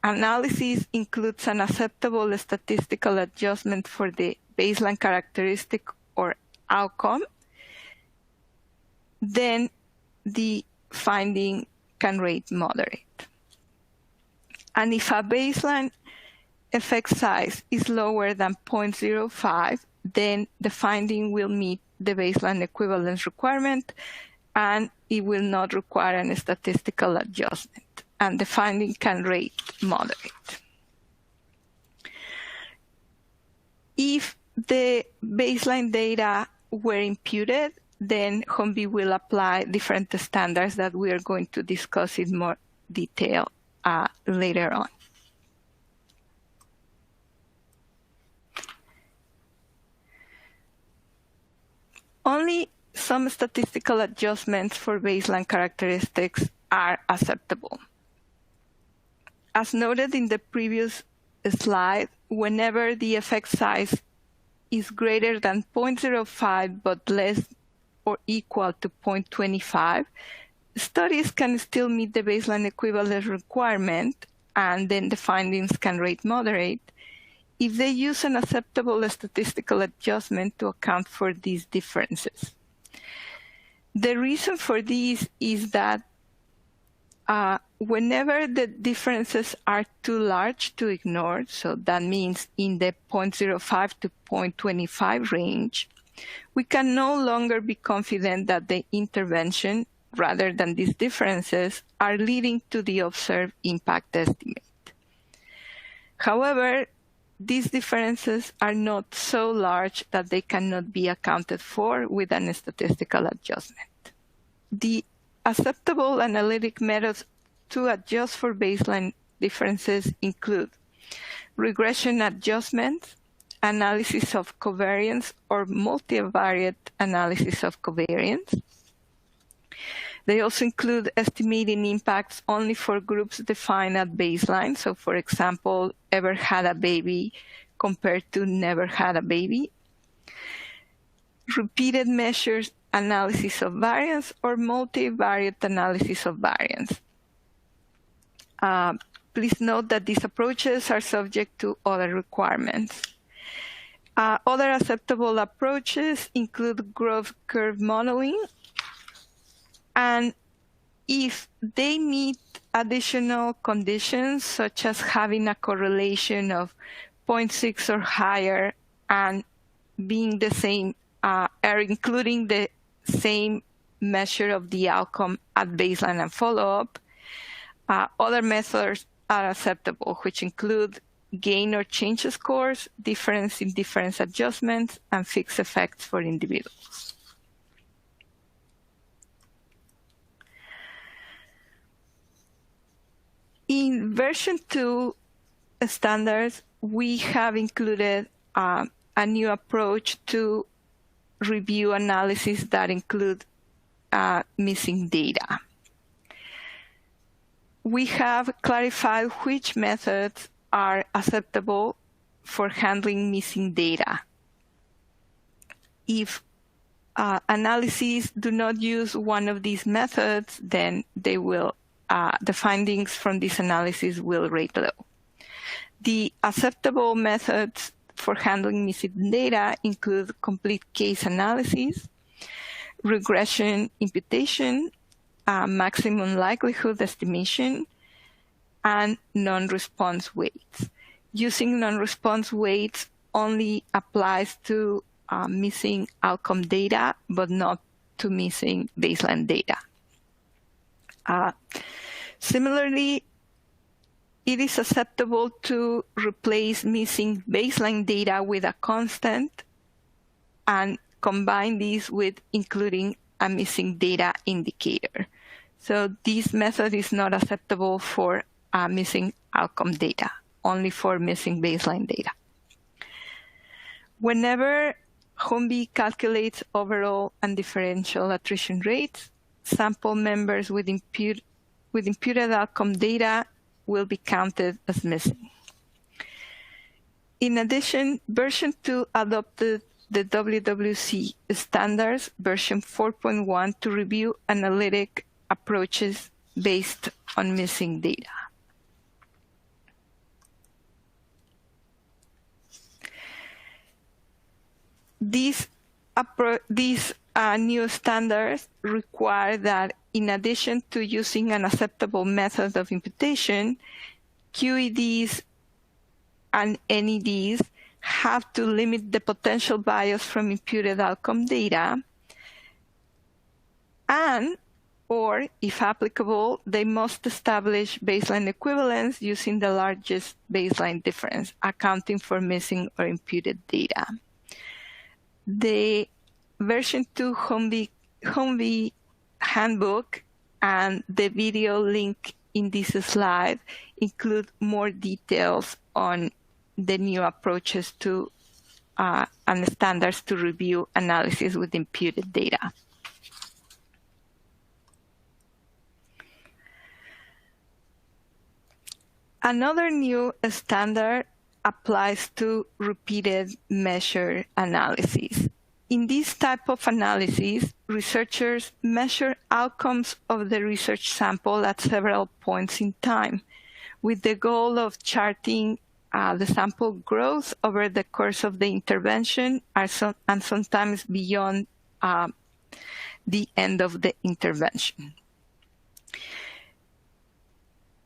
analysis includes an acceptable statistical adjustment for the baseline characteristic or outcome, then the finding can rate moderate. And if a baseline effect size is lower than 0.05, then the finding will meet the baseline equivalence requirement and it will not require a statistical adjustment. And the finding can rate moderate. If the baseline data were imputed, then HomVEE will apply different standards that we are going to discuss in more detail later on. Only some statistical adjustments for baseline characteristics are acceptable. As noted in the previous slide, whenever the effect size is greater than 0.05 but less or equal to 0.25, studies can still meet the baseline equivalence requirement, and then the findings can rate moderate if they use an acceptable statistical adjustment to account for these differences. The reason for this is that whenever the differences are too large to ignore, so that means in the 0.05 to 0.25 range, we can no longer be confident that the intervention, rather than these differences, are leading to the observed impact estimate. However, these differences are not so large that they cannot be accounted for with a statistical adjustment. The acceptable analytic methods to adjust for baseline differences include regression adjustments, analysis of covariance or multivariate analysis of covariance. They also include estimating impacts only for groups defined at baseline. So for example, ever had a baby compared to never had a baby. Repeated measures analysis of variance or multivariate analysis of variance. Please note that these approaches are subject to other requirements. Other acceptable approaches include growth curve modeling, and if they meet additional conditions, such as having a correlation of 0.6 or higher and being the same, or including the same measure of the outcome at baseline and follow-up, other methods are acceptable, which include gain or change scores, difference in difference adjustments, and fixed effects for individuals. In version 2 standards, we have included a new approach to review analysis that include missing data. We have clarified which methods are acceptable for handling missing data. If analyses do not use one of these methods, then they will, the findings from this analysis will rate low. The acceptable methods for handling missing data include complete case analysis, regression imputation, maximum likelihood estimation, and non-response weights. Using non-response weights only applies to missing outcome data, but not to missing baseline data. Similarly, it is acceptable to replace missing baseline data with a constant and combine these with including a missing data indicator. So this method is not acceptable for missing outcome data, only for missing baseline data. Whenever HomVEE calculates overall and differential attrition rates, sample members with imputed outcome data will be counted as missing. In addition, version 2 adopted the WWC standards, version 4.1, to review analytic approaches based on missing data. These new standards require that, in addition to using an acceptable method of imputation, QEDs and NEDs have to limit the potential bias from imputed outcome data, and, or if applicable, they must establish baseline equivalence using the largest baseline difference, accounting for missing or imputed data. The version 2 HomVEE handbook and the video link in this slide include more details on the new approaches to and standards to review analysis with imputed data. Another new standard applies to repeated measure analyses. In this type of analysis, researchers measure outcomes of the research sample at several points in time, with the goal of charting the sample growth over the course of the intervention and sometimes beyond the end of the intervention.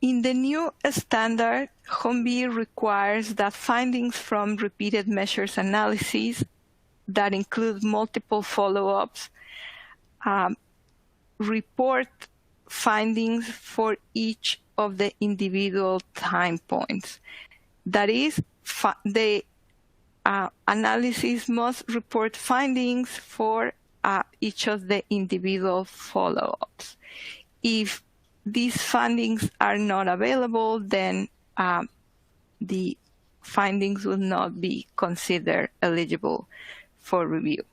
In the new standard, HomVEE requires that findings from repeated measures analyses that include multiple follow-ups report findings for each of the individual time points. That is, the analysis must report findings for each of the individual follow-ups. If these findings are not available, then the findings will not be considered eligible for review.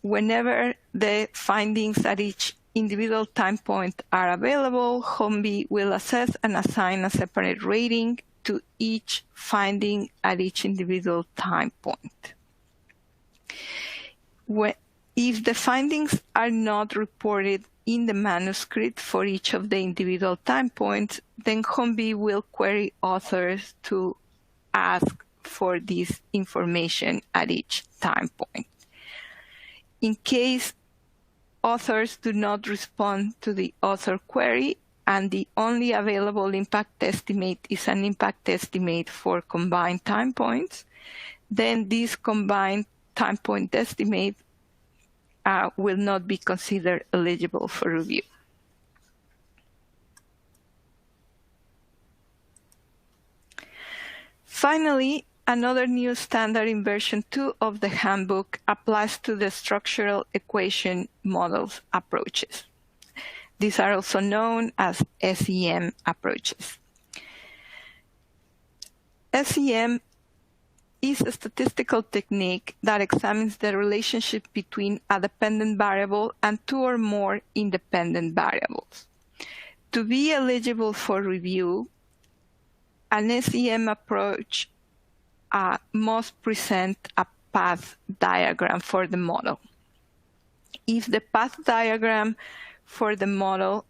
Whenever the findings at each individual time point are available, HomVEE will assess and assign a separate rating to each finding at each individual time point. If the findings are not reported in the manuscript for each of the individual time points, then HomVEE will query authors to ask for this information at each time point. In case authors do not respond to the author query and the only available impact estimate is an impact estimate for combined time points, then this combined time point estimate will not be considered eligible for review. Finally, another new standard in version 2 of the handbook applies to the structural equation models approaches. These are also known as SEM approaches. SEM is a statistical technique that examines the relationship between a dependent variable and two or more independent variables. To be eligible for review, an SEM approach must present a path diagram for the model. If the path diagram for the model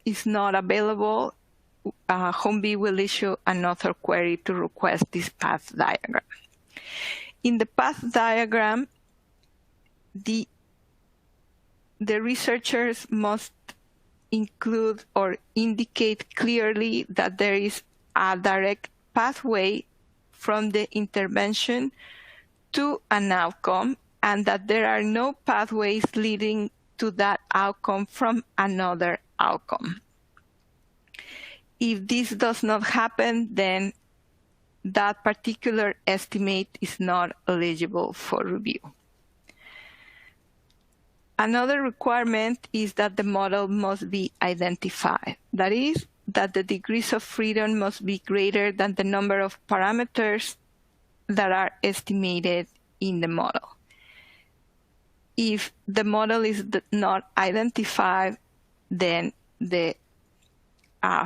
is not available, HomVEE will issue an author query to request this path diagram. In the path diagram, the researchers must include or indicate clearly that there is a direct pathway from the intervention to an outcome and that there are no pathways leading to that outcome from another outcome. If this does not happen, then that particular estimate is not eligible for review. Another requirement is that the model must be identified. That is, that the degrees of freedom must be greater than the number of parameters that are estimated in the model. If the model is not identified, then the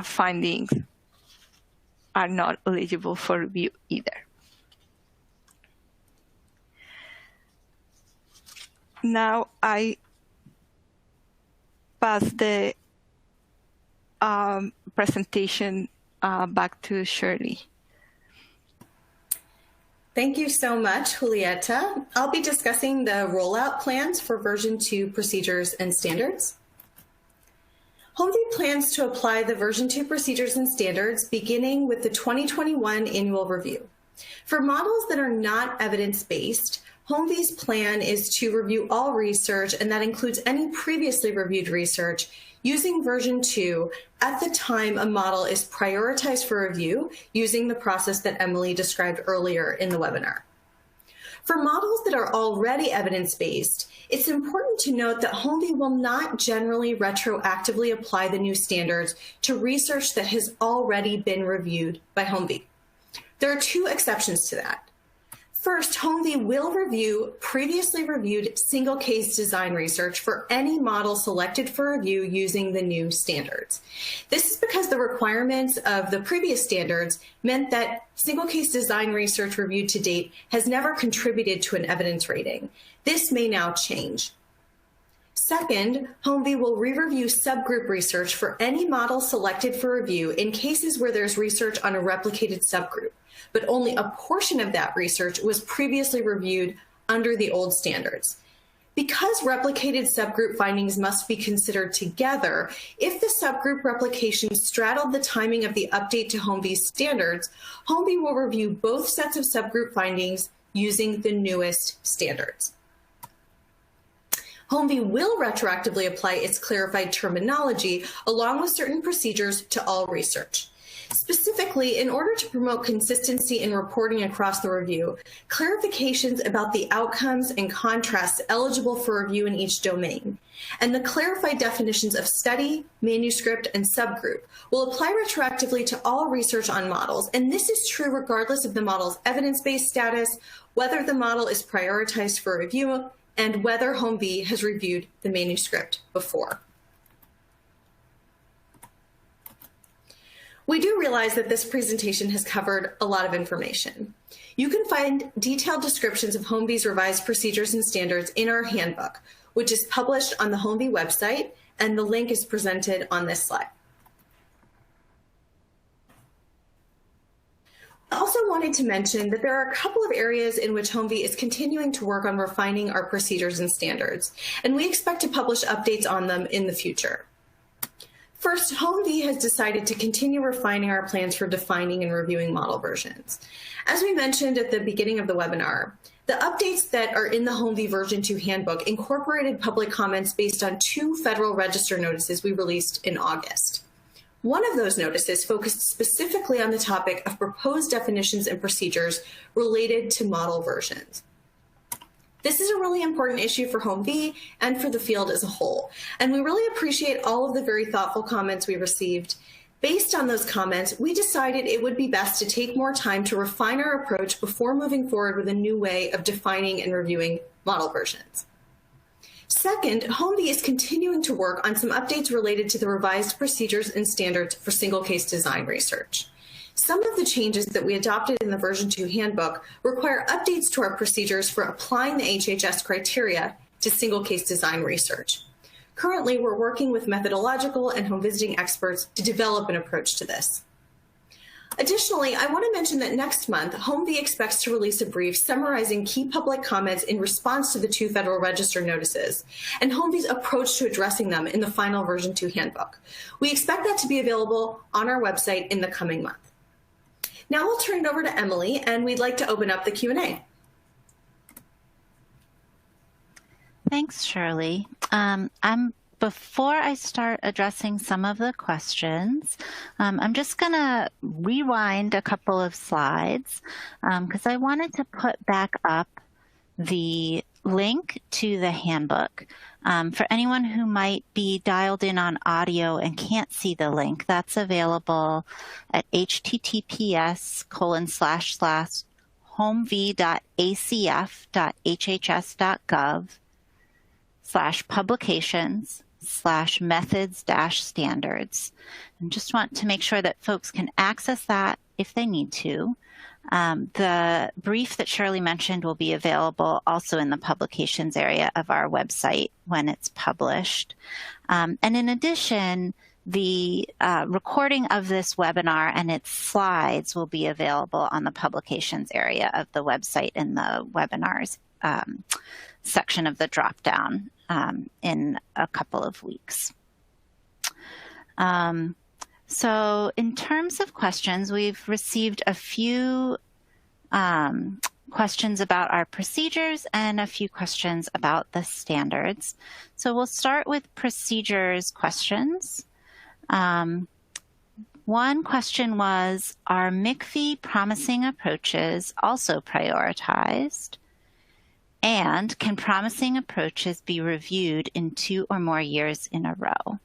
findings are not eligible for review either. Now I pass the presentation back to Shirley. Thank you so much, Julieta. I'll be discussing the rollout plans for version 2 procedures and standards. HomVEE plans to apply the version 2 procedures and standards beginning with the 2021 annual review. For models that are not evidence-based, HomVEE's plan is to review all research, and that includes any previously reviewed research, using version 2 at the time a model is prioritized for review using the process that Emily described earlier in the webinar. For models that are already evidence-based, it's important to note that HomVEE will not generally retroactively apply the new standards to research that has already been reviewed by HomVEE. There are two exceptions to that. First, HomVEE will review previously reviewed single case design research for any model selected for review using the new standards. This is because the requirements of the previous standards meant that single case design research reviewed to date has never contributed to an evidence rating. This may now change. Second, HomVEE will re-review subgroup research for any model selected for review in cases where there's research on a replicated subgroup, but only a portion of that research was previously reviewed under the old standards. Because replicated subgroup findings must be considered together, if the subgroup replication straddled the timing of the update to HomVEE's standards, HomVEE will review both sets of subgroup findings using the newest standards. HomVEE will retroactively apply its clarified terminology along with certain procedures to all research. Specifically, in order to promote consistency in reporting across the review, clarifications about the outcomes and contrasts eligible for review in each domain, and the clarified definitions of study, manuscript, and subgroup will apply retroactively to all research on models, and this is true regardless of the model's evidence-based status, whether the model is prioritized for review, and whether HomVEE has reviewed the manuscript before. We do realize that this presentation has covered a lot of information. You can find detailed descriptions of HomVEE's revised procedures and standards in our handbook, which is published on the HomVEE website, and the link is presented on this slide. I also wanted to mention that there are a couple of areas in which HomVEE is continuing to work on refining our procedures and standards, and we expect to publish updates on them in the future. First, HomVEE has decided to continue refining our plans for defining and reviewing model versions. As we mentioned at the beginning of the webinar, the updates that are in the HomVEE version 2 handbook incorporated public comments based on 2 Federal Register notices we released in August. One of those notices focused specifically on the topic of proposed definitions and procedures related to model versions. This is a really important issue for HomVEE and for the field as a whole, and we really appreciate all of the very thoughtful comments we received. Based on those comments, we decided it would be best to take more time to refine our approach before moving forward with a new way of defining and reviewing model versions. Second, HomVEE is continuing to work on some updates related to the revised procedures and standards for single case design research. Some of the changes that we adopted in the version 2 handbook require updates to our procedures for applying the HHS criteria to single case design research. Currently, we're working with methodological and home visiting experts to develop an approach to this. Additionally, I want to mention that next month, HomVEE expects to release a brief summarizing key public comments in response to the 2 Federal Register notices and HomVEE's approach to addressing them in the final version 2 handbook. We expect that to be available on our website in the coming month. Now we'll turn it over to Emily, and we'd like to open up the Q&A. Thanks, Shirley. Before I start addressing some of the questions, I'm just going to rewind a couple of slides because I wanted to put back up the link to the handbook. For anyone who might be dialed in on audio and can't see the link, that's available at https://homvee.acf.hhs.gov/publications/methods-standards. And just want to make sure that folks can access that if they need to. The brief that Shirley mentioned will be available also in the publications area of our website when it's published. And in addition, the recording of this webinar and its slides will be available on the publications area of the website in the webinars section of the dropdown in a couple of weeks. So in terms of questions, we've received a few questions about our procedures and a few questions about the standards. So we'll start with procedures questions. One question was, are MCVE promising approaches also prioritized? And can promising approaches be reviewed in 2 or more years in a row?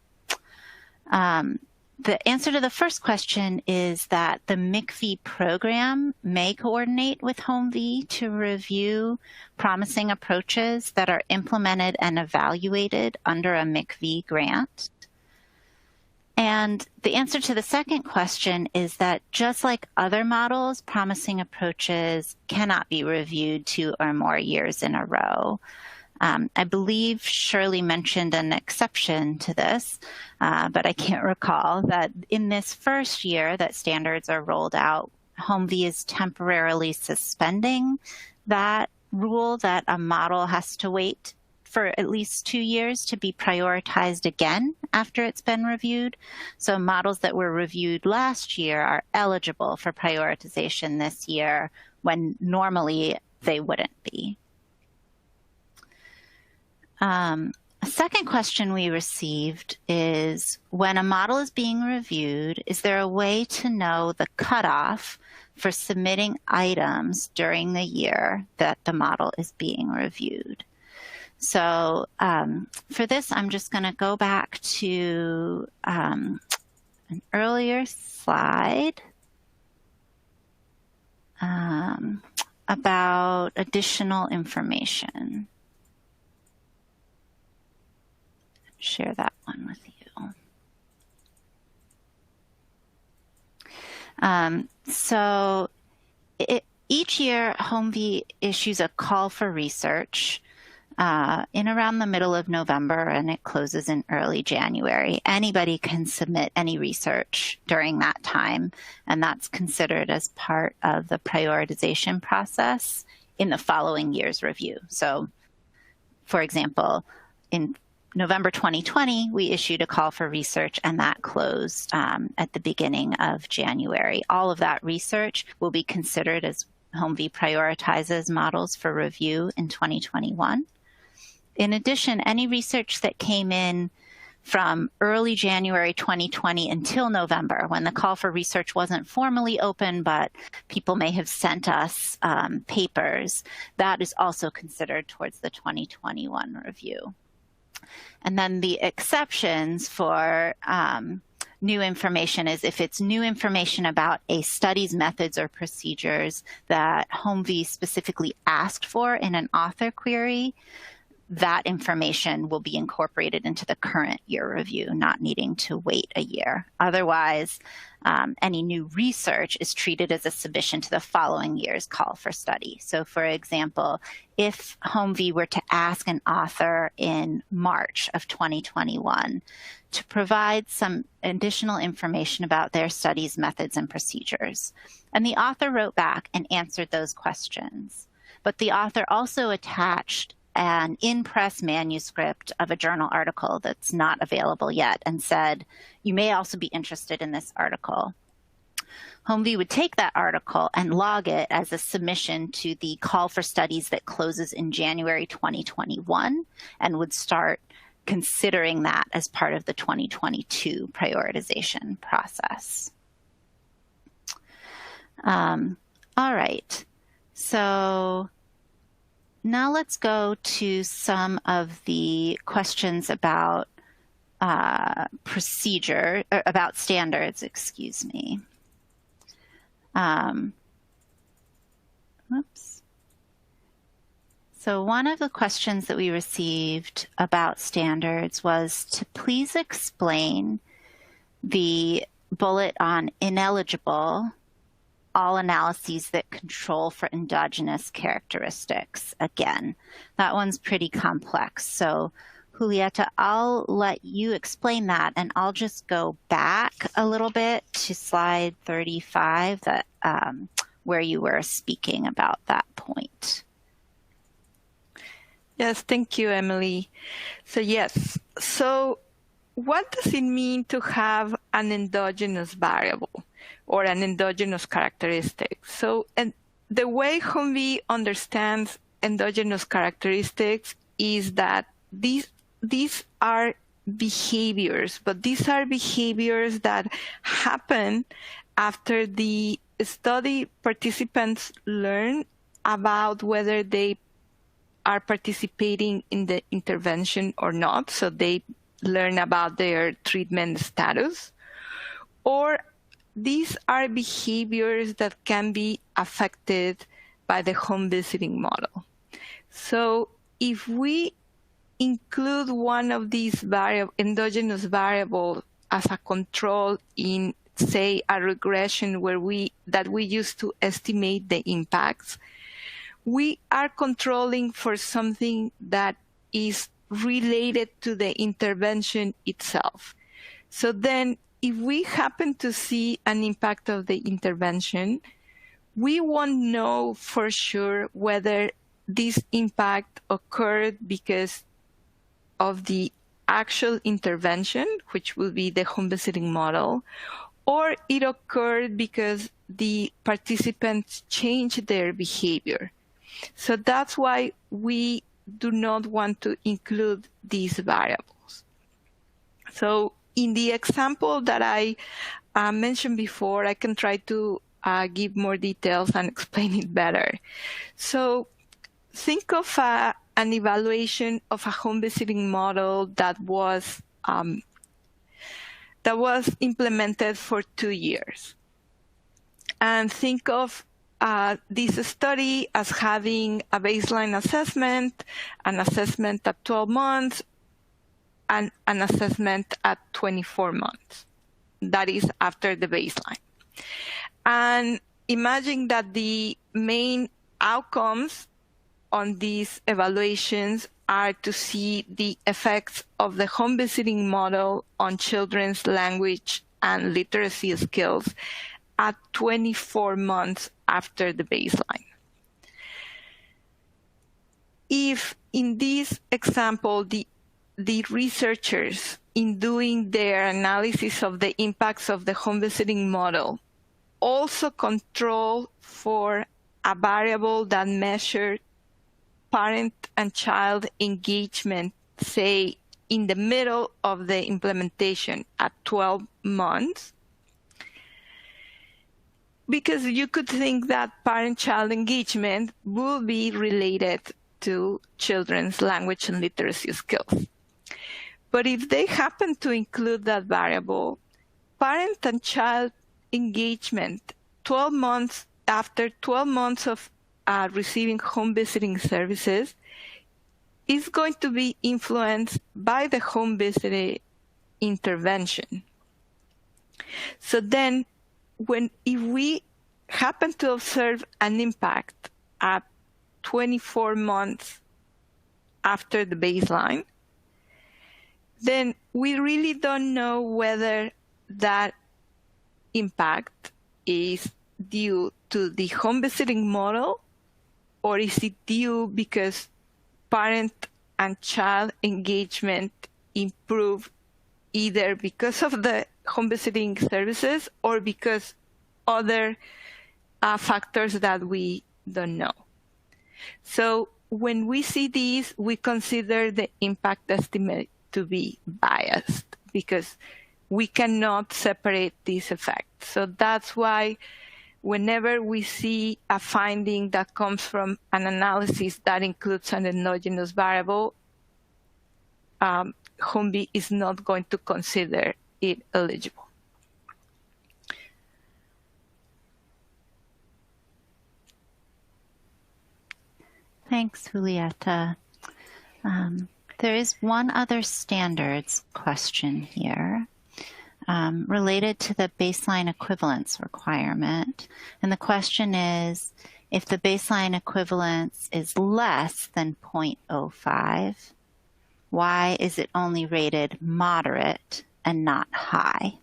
The answer to the first question is that the MCVE program may coordinate with HomVEE to review promising approaches that are implemented and evaluated under a MCVE grant. And the answer to the second question is that just like other models, promising approaches cannot be reviewed 2 or more years in a row. I believe Shirley mentioned an exception to this, but I can't recall that in this first year that standards are rolled out, HomVEE is temporarily suspending that rule that a model has to wait for at least 2 years to be prioritized again after it's been reviewed. So models that were reviewed last year are eligible for prioritization this year when normally they wouldn't be. A second question we received is, when a model is being reviewed, is there a way to know the cutoff for submitting items during the year that the model is being reviewed? So for this, I'm just going to go back to an earlier slide about additional information. Share that one with you. So each year, HomVEE issues a call for research in around the middle of November, and it closes in early January. Anybody can submit any research during that time, and that's considered as part of the prioritization process in the following year's review. So, for example, in November 2020, we issued a call for research, and that closed at the beginning of January. All of that research will be considered as HomVEE prioritizes models for review in 2021. In addition, any research that came in from early January 2020 until November, when the call for research wasn't formally open, but people may have sent us papers, that is also considered towards the 2021 review. And then the exceptions for new information is if it's new information about a study's methods or procedures that HomVEE specifically asked for in an author query, that information will be incorporated into the current year review, not needing to wait a year. Otherwise, any new research is treated as a submission to the following year's call for study. So for example, if HomVEE were to ask an author in March of 2021 to provide some additional information about their study's methods and procedures, and the author wrote back and answered those questions, but the author also attached an in-press manuscript of a journal article that's not available yet and said, you may also be interested in this article. HomVEE would take that article and log it as a submission to the call for studies that closes in January 2021 and would start considering that as part of the 2022 prioritization process. All right, so now let's go to some of the questions about about standards, excuse me. Oops. So one of the questions that we received about standards was to please explain the bullet on ineligible, all analyses that control for endogenous characteristics. Again, that one's pretty complex. So Julieta, I'll let you explain that, and I'll just go back a little bit to slide 35, that where you were speaking about that point. Yes, thank you, Emily. So yes, so what does it mean to have an endogenous variable or an endogenous characteristic? So, and the way HomVEE understands endogenous characteristics is that these are behaviors, but these are behaviors that happen after the study participants learn about whether they are participating in the intervention or not. So they learn about their treatment status, or these are behaviors that can be affected by the home visiting model. So if we include one of these endogenous variables as a control in, say, a regression where we use to estimate the impacts, we are controlling for something that is related to the intervention itself. So then if we happen to see an impact of the intervention, we won't know for sure whether this impact occurred because of the actual intervention, which will be the home visiting model, or it occurred because the participants changed their behavior. So that's why we do not want to include these variables. So in the example that I mentioned before, I can try to give more details and explain it better. So think of an evaluation of a home visiting model that was implemented for 2 years. And think of this study as having a baseline assessment, an assessment at 12 months, and an assessment at 24 months. That is after the baseline. And imagine that the main outcomes on these evaluations are to see the effects of the home visiting model on children's language and literacy skills at 24 months after the baseline. If in this example, the researchers in doing their analysis of the impacts of the home visiting model also control for a variable that measured parent and child engagement, say in the middle of the implementation at 12 months, because you could think that parent-child engagement will be related to children's language and literacy skills. But if they happen to include that variable, parent and child engagement 12 months after 12 months of receiving home visiting services is going to be influenced by the home visiting intervention. So then if we happen to observe an impact at 24 months after the baseline, then we really don't know whether that impact is due to the home visiting model, or is it due because parent and child engagement improve either because of the home visiting services or because other factors that we don't know. So when we see these, we consider the impact estimate to be biased because we cannot separate these effects. So that's why whenever we see a finding that comes from an analysis that includes an endogenous variable, HomVEE is not going to consider it eligible. Thanks, Julieta. There is one other standards question here related to the baseline equivalence requirement. And the question is, if the baseline equivalence is less than 0.05, why is it only rated moderate and not high?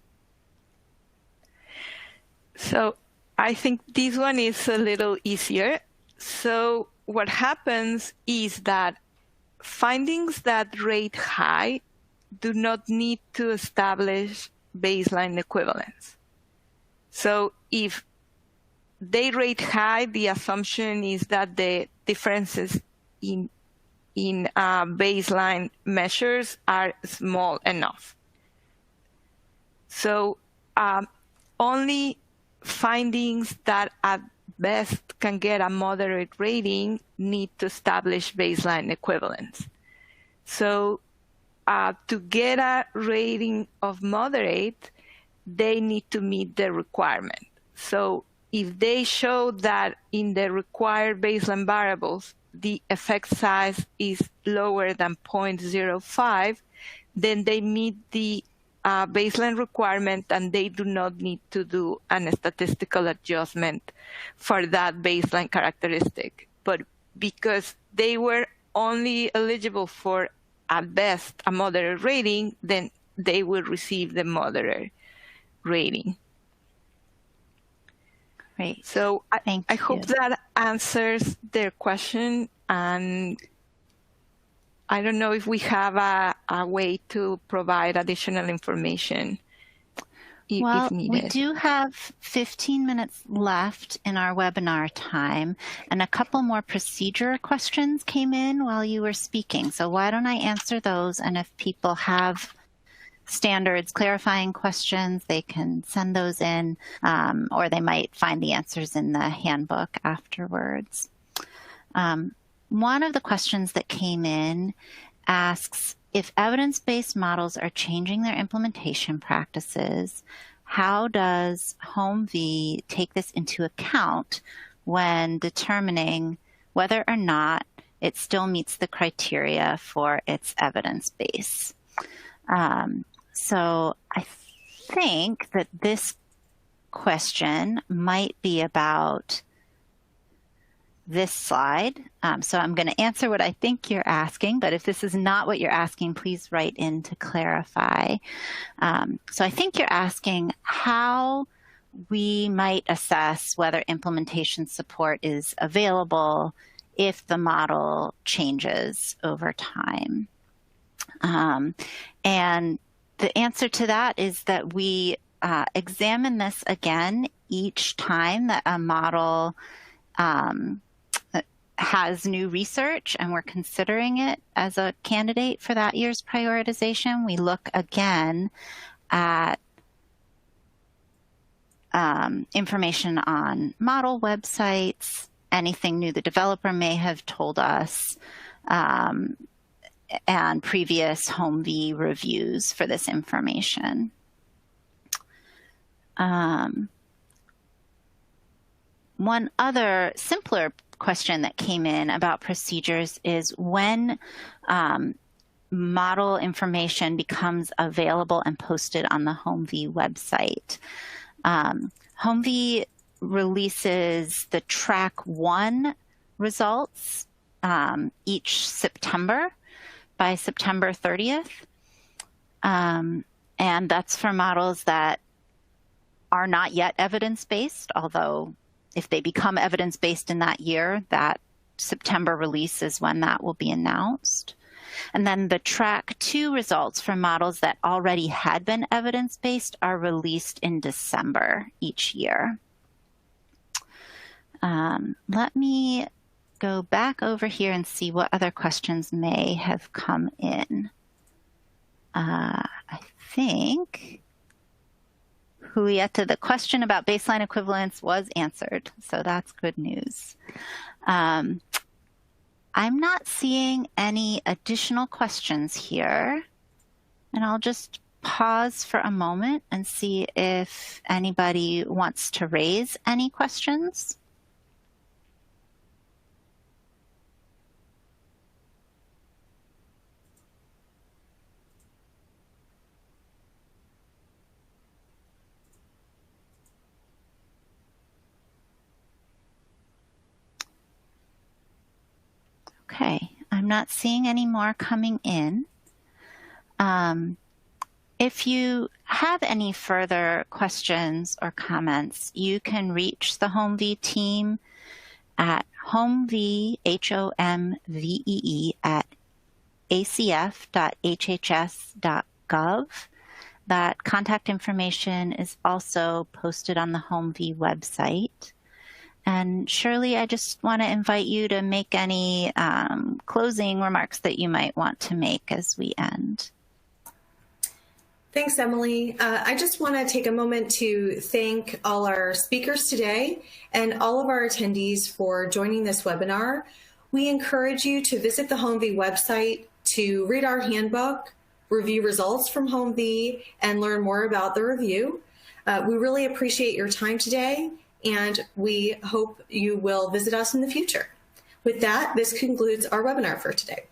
So I think this one is a little easier. So what happens is that findings that rate high do not need to establish baseline equivalence. So if they rate high, the assumption is that the differences in baseline measures are small enough. So only findings that at best can get a moderate rating need to establish baseline equivalence. So to get a rating of moderate, they need to meet the requirement. So if they show that in the required baseline variables, the effect size is lower than 0.05, then they meet the baseline requirement and they do not need to do a statistical adjustment for that baseline characteristic. But because they were only eligible for, at best, a moderate rating, then they will receive the moderate rating. Great. So I hope that answers their question. And I don't know if we have a way to provide additional information if needed. We do have 15 minutes left in our webinar time, and a couple more procedure questions came in while you were speaking. So why don't I answer those, and if people have standards clarifying questions, they can send those in, or they might find the answers in the handbook afterwards. One of the questions that came in asks, if evidence-based models are changing their implementation practices, how does HomVEE take this into account when determining whether or not it still meets the criteria for its evidence base? So I think that this question might be about this slide. So I'm going to answer what I think you're asking, but if this is not what you're asking, please write in to clarify. So I think you're asking how we might assess whether implementation support is available if the model changes over time. And the answer to that is that we examine this again each time that a model has new research and we're considering it as a candidate for that year's prioritization. We look again at information on model websites, anything new the developer may have told us, and previous HomVEE reviews for this information. One other simpler question that came in about procedures is when model information becomes available and posted on the HomVEE website. HomVEE releases the track 1 results each September by September 30th. And that's for models that are not yet evidence-based, although if they become evidence-based in that year, that September release is when that will be announced. And then the track 2 results for models that already had been evidence-based are released in December each year. Let me go back over here and see what other questions may have come in. I think, Julieta, the question about baseline equivalence was answered, so that's good news. I'm not seeing any additional questions here, and I'll just pause for a moment and see if anybody wants to raise any questions. Okay, I'm not seeing any more coming in. If you have any further questions or comments, you can reach the HomVEE team at HomVEE, HomVEE, at acf.hhs.gov. That contact information is also posted on the HomVEE website. And Shirley, I just want to invite you to make any closing remarks that you might want to make as we end. Thanks, Emily. I just want to take a moment to thank all our speakers today and all of our attendees for joining this webinar. We encourage you to visit the HomVEE website to read our handbook, review results from HomVEE, and learn more about the review. We really appreciate your time today, and we hope you will visit us in the future. With that, this concludes our webinar for today.